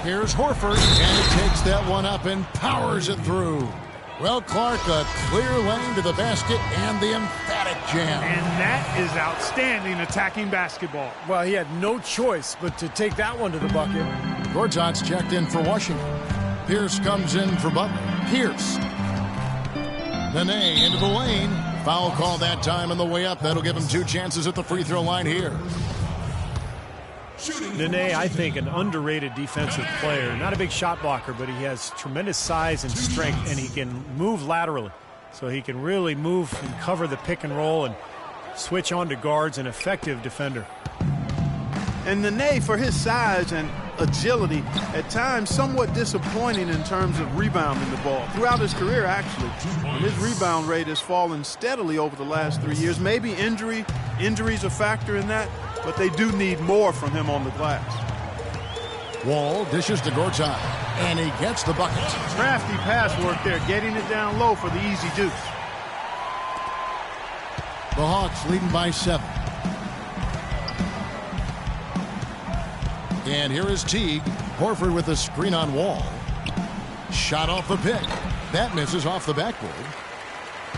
Here's Horford, and he takes that one up and powers it through. Well, Clark, a clear lane to the basket and the emphatic jam. And that is outstanding attacking basketball. Well, he had no choice but to take that one to the bucket. Gortat's checked in for Washington. Pierce comes in for Butler. Pierce. Nene into the lane. Foul call that time on the way up. That'll give him 2 chances at the free throw line here. Nene, I think, an underrated defensive player. Not a big shot blocker, but he has tremendous size and strength, and he can move laterally. So he can really move and cover the pick and roll and switch on to guards, an effective defender. And Nene, for his size and agility, at times somewhat disappointing in terms of rebounding the ball. Throughout his career, actually, his rebound rate has fallen steadily over the last 3 years. Maybe injuries a factor in that, but they do need more from him on the glass. Wall dishes to Gortat, and he gets the bucket. Crafty pass work there, getting it down low for the easy deuce. The Hawks leading by 7. And here is Teague. Horford with a screen on Wall. Shot off the pick. That misses off the backboard.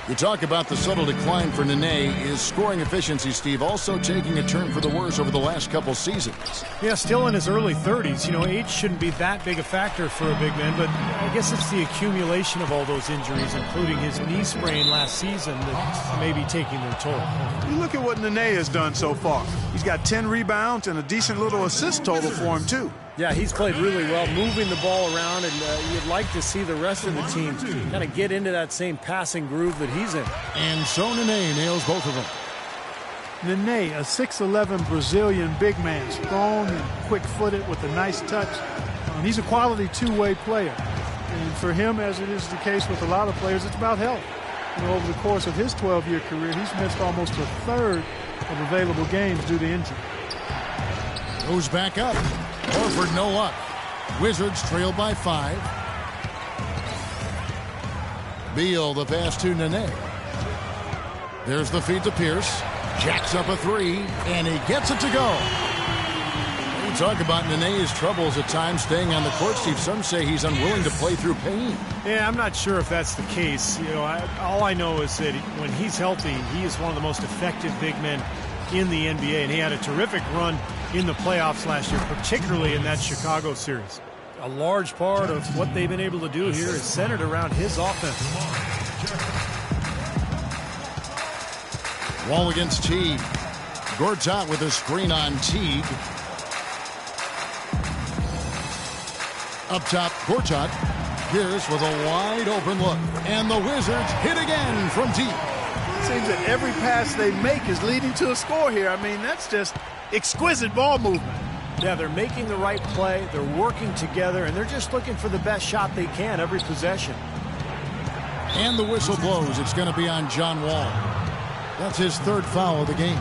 You talk about the subtle decline for Nene. Is scoring efficiency, Steve, also taking a turn for the worse over the last couple seasons? Yeah, still in his early 30s. You know, age shouldn't be that big a factor for a big man, but I guess it's the accumulation of all those injuries, including his knee sprain last season, that may be taking their toll. You look at what Nene has done so far. He's got 10 rebounds and a decent little assist total for him, too. Yeah, he's played really well, moving the ball around, and you'd like to see the rest of the team kind of get into that same passing groove that he's in. And so Nene nails both of them. Nene, a 6'11" Brazilian big man, strong and quick-footed with a nice touch. He's a quality two-way player. And for him, as it is the case with a lot of players, it's about health. You know, over the course of his 12-year career, he's missed almost a third of available games due to injury. Goes back up. Horford no luck. Wizards trail by 5. Beal the pass to Nene. There's the feed to Pierce. Jacks up a three, and he gets it to go. You talk about Nene's troubles at times staying on the court, Steve. Some say he's unwilling to play through pain. Yeah, I'm not sure if that's the case. You know, all I know is that when he's healthy, he is one of the most effective big men in the NBA, and he had a terrific run in the playoffs last year, particularly in that Chicago series. A large part of what they've been able to do here is centered around his offense. Wall against Teague. Gortat with a screen on Teague. Up top, Gortat. Pierce with a wide open look. And the Wizards hit again from Teague. It seems that every pass they make is leading to a score here. I mean, that's just exquisite ball movement. Yeah, they're making the right play. They're working together, and they're just looking for the best shot they can every possession. And the whistle blows. It's going to be on John Wall. That's his third foul of the game.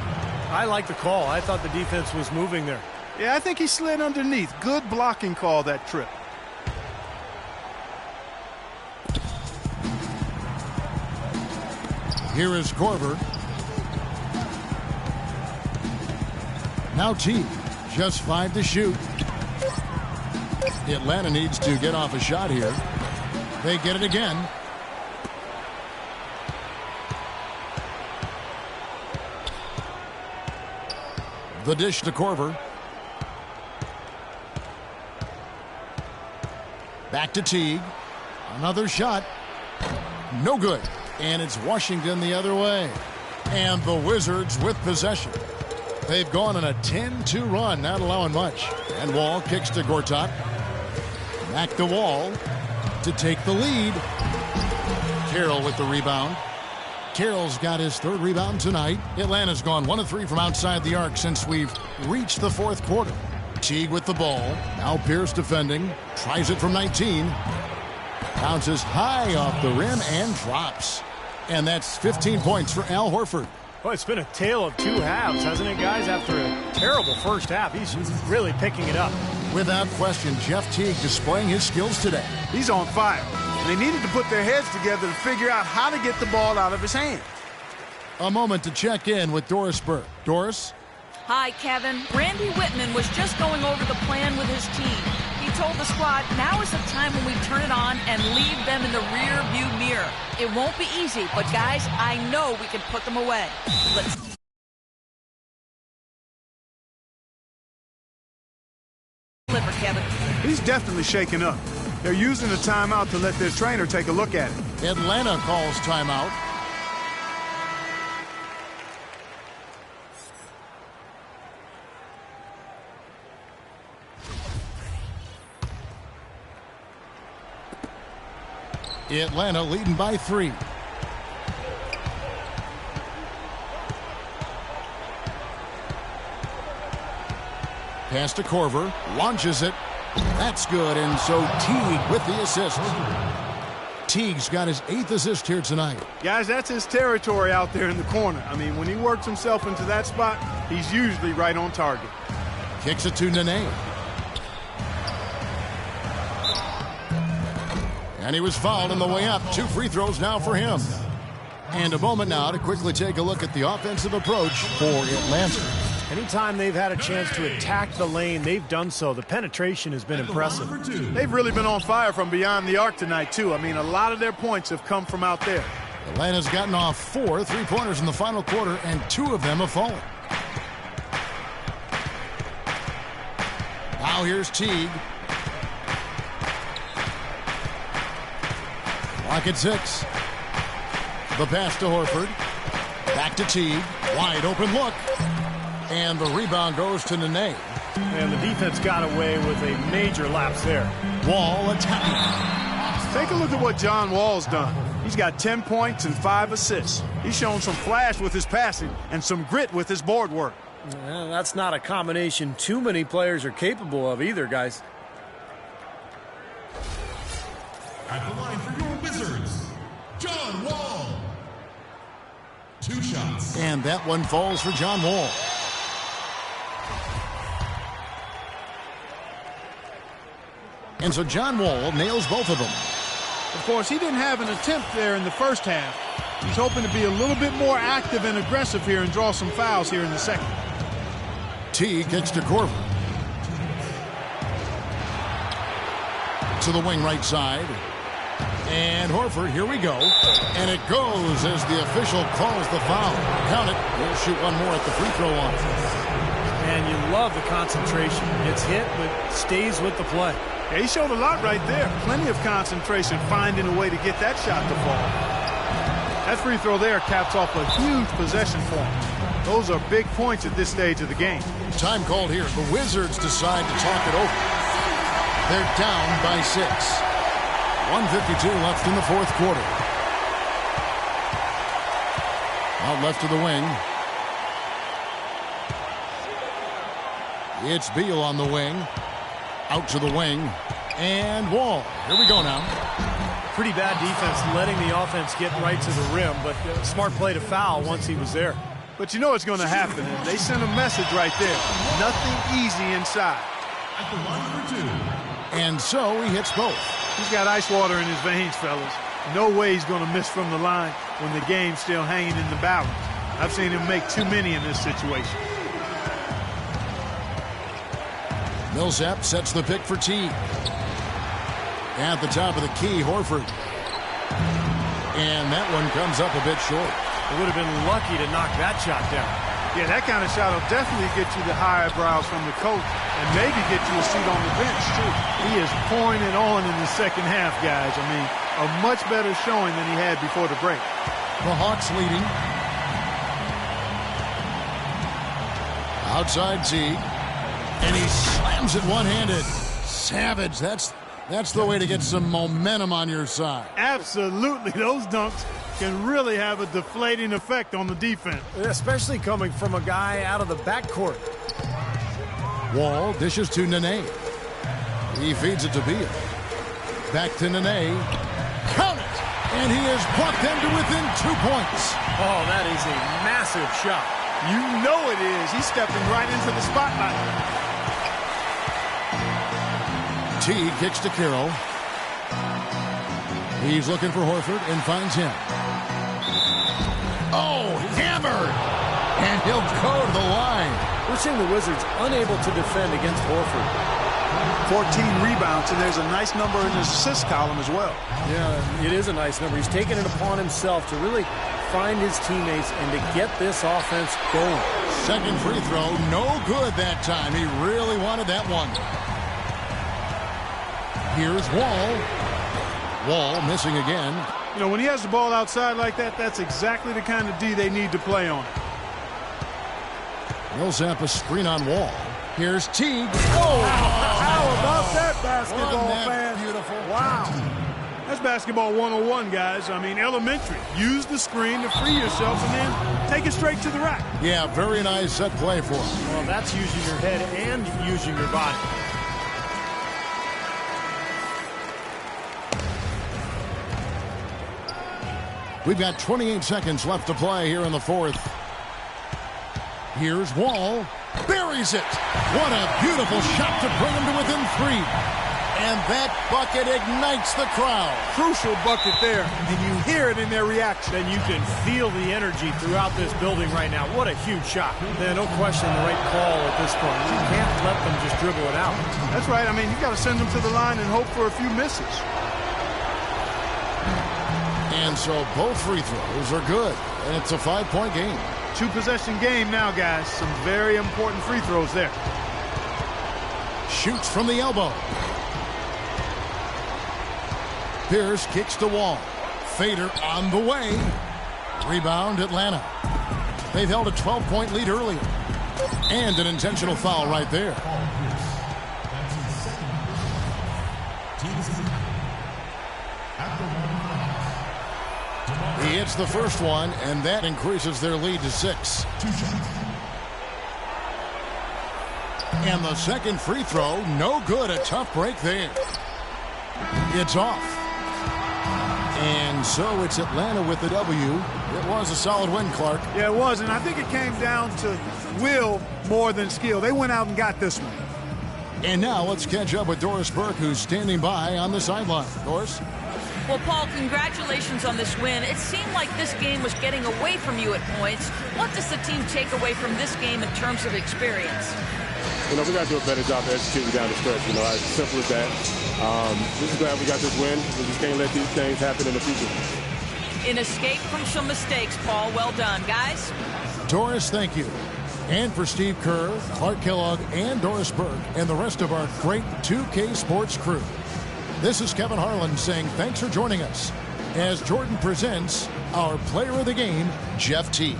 I like the call. I thought the defense was moving there. Yeah, I think he slid underneath. Good blocking call that trip. Here is Korver. Now Teague. Just 5 to shoot. Atlanta needs to get off a shot here. They get it again. The dish to Korver. Back to Teague. Another shot. No good. And it's Washington the other way. And the Wizards with possession. They've gone on a 10-2 run, not allowing much. And Wall kicks to Gortat. Back to Wall to take the lead. Carroll with the rebound. Carroll's got his third rebound tonight. Atlanta's gone 1 of 3 from outside the arc since we've reached the fourth quarter. Teague with the ball. Now Pierce defending. Tries it from 19. Bounces high off the rim and drops. And that's 15 points for Al Horford. Well, it's been a tale of two halves, hasn't it, guys? After a terrible first half, he's really picking it up. Without question, Jeff Teague displaying his skills today. He's on fire. They needed to put their heads together to figure out how to get the ball out of his hand. A moment to check in with Doris Burke. Doris? Hi, Kevin. Randy Whitman was just going over the plan with his team. He told the squad, now is the time when we turn it on and leave them in the rear view mirror. It won't be easy, but guys, I know we can put them away. Let's deliver, Kevin. He's definitely shaken up. They're using the timeout to let their trainer take a look at it. Atlanta calls timeout. Atlanta leading by 3. Pass to Korver. Launches it. That's good. And so Teague with the assist. Teague's got his 8th assist here tonight. Guys, that's his territory out there in the corner. I mean, when he works himself into that spot, he's usually right on target. Kicks it to Nene. And he was fouled on the way up. 2 free throws now for him. And a moment now to quickly take a look at the offensive approach for Atlanta. Anytime they've had a chance to attack the lane, they've done so. The penetration has been impressive. They've really been on fire from beyond the arc tonight, too. I mean, a lot of their points have come from out there. Atlanta's gotten off 4 3-pointers in the final quarter, and 2 of them have fallen. Now here's Teague. Clock at 6. The pass to Horford. Back to Teague. Wide open look. And the rebound goes to Nene. And the defense got away with a major lapse there. Wall attacking. Take a look at what John Wall's done. He's got 10 points and 5 assists. He's shown some flash with his passing and some grit with his board work. Well, that's not a combination too many players are capable of either, guys. At the line for your Wizards, John Wall. 2 shots. And that one falls for John Wall. And so John Wall nails both of them. Of course, he didn't have an attempt there in the first half, He's hoping to be a little bit more active and aggressive here and draw some fouls here in the second. T kicks to Corver. To the wing right side. And Horford, here we go. And it goes as the official calls the foul. Count it. He'll shoot one more at the free throw line. And you love the concentration. Gets hit, but stays with the play. Yeah, he showed a lot right there. Plenty of concentration, finding a way to get that shot to fall. That free throw there caps off a huge possession for him. Those are big points at this stage of the game. Time called here. The Wizards decide to talk it over. They're down by 6. 1:52 left in the fourth quarter. Out left to the wing. It's Beal on the wing. Out to the wing. And Wall. Here we go now. Pretty bad defense letting the offense get right to the rim, but smart play to foul once he was there. But you know it's going to happen. They sent a message right there. Nothing easy inside. At the line for 2. And so he hits both. He's got ice water in his veins, fellas. No way he's going to miss from the line when the game's still hanging in the balance. I've seen him make too many in this situation. Millsap sets the pick for T. At the top of the key, Horford. And that one comes up a bit short. It would have been lucky to knock that shot down. Yeah, that kind of shot will definitely get you the high eyebrows from the coach and maybe get you a seat on the bench, too. He is pouring it on in the second half, guys. I mean, a much better showing than he had before the break. The Hawks leading. Outside T. And he slams it one-handed. Savage. That's the way to get some momentum on your side. Absolutely. Those dunks can really have a deflating effect on the defense. Especially coming from a guy out of the backcourt. Wall dishes to Nene. He feeds it to Beal. Back to Nene. Count it! And he has brought them to within 2 points. Oh, that is a massive shot. You know it is. He's stepping right into the spotlight. T kicks to Carroll. He's looking for Horford and finds him. Oh, hammered! And he'll go to the line. We're seeing the Wizards unable to defend against Horford. 14 rebounds, and there's a nice number in his assist column as well. Yeah, it is a nice number. He's taken it upon himself to really find his teammates and to get this offense going. Second free throw, no good that time. He really wanted that one. Here's Wall. Wall missing again. You know, when he has the ball outside like that, that's exactly the kind of D they need to play on. Millsap a screen on Wall. Here's Teague. Oh, how about that basketball, fan? Beautiful. Wow. That's basketball 101, guys. I mean, elementary. Use the screen to free yourself and then take it straight to the rack. Yeah, very nice set play for him. Well, that's using your head and using your body. We've got 28 seconds left to play here in the fourth. Here's Wall. Buries it. What a beautiful shot to bring him to within 3. And that bucket ignites the crowd. Crucial bucket there, and you hear it in their reaction. And you can feel the energy throughout this building right now. What a huge shot. Yeah, no question the right call at this point. You can't let them just dribble it out. That's right. I mean, you got to send them to the line and hope for a few misses. And so both free throws are good. And it's a 5-point game. 2-possession game now, guys. Some very important free throws there. Shoots from the elbow. Pierce kicks to Wall. Fader on the way. Rebound Atlanta. They've held a 12-point lead earlier. And an intentional foul right there. He hits the first one, and that increases their lead to 6. And the second free throw, no good. A tough break there. It's off. And so it's Atlanta with the W. It was a solid win, Clark. Yeah, it was, and I think it came down to will more than skill. They went out and got this one. And now let's catch up with Doris Burke, who's standing by on the sideline. Doris? Well, Paul, congratulations on this win. It seemed like this game was getting away from you at points. What does the team take away from this game in terms of experience? We got to do a better job of executing down the stretch. As simple as that. Just glad we got this win. We just can't let these things happen in the future. An escape from some mistakes, Paul. Well done, guys. Doris, thank you. And for Steve Kerr, Clark Kellogg, and Doris Burke, and the rest of our great 2K Sports crew. This is Kevin Harlan saying thanks for joining us as Jordan presents our player of the game, Jeff Teague.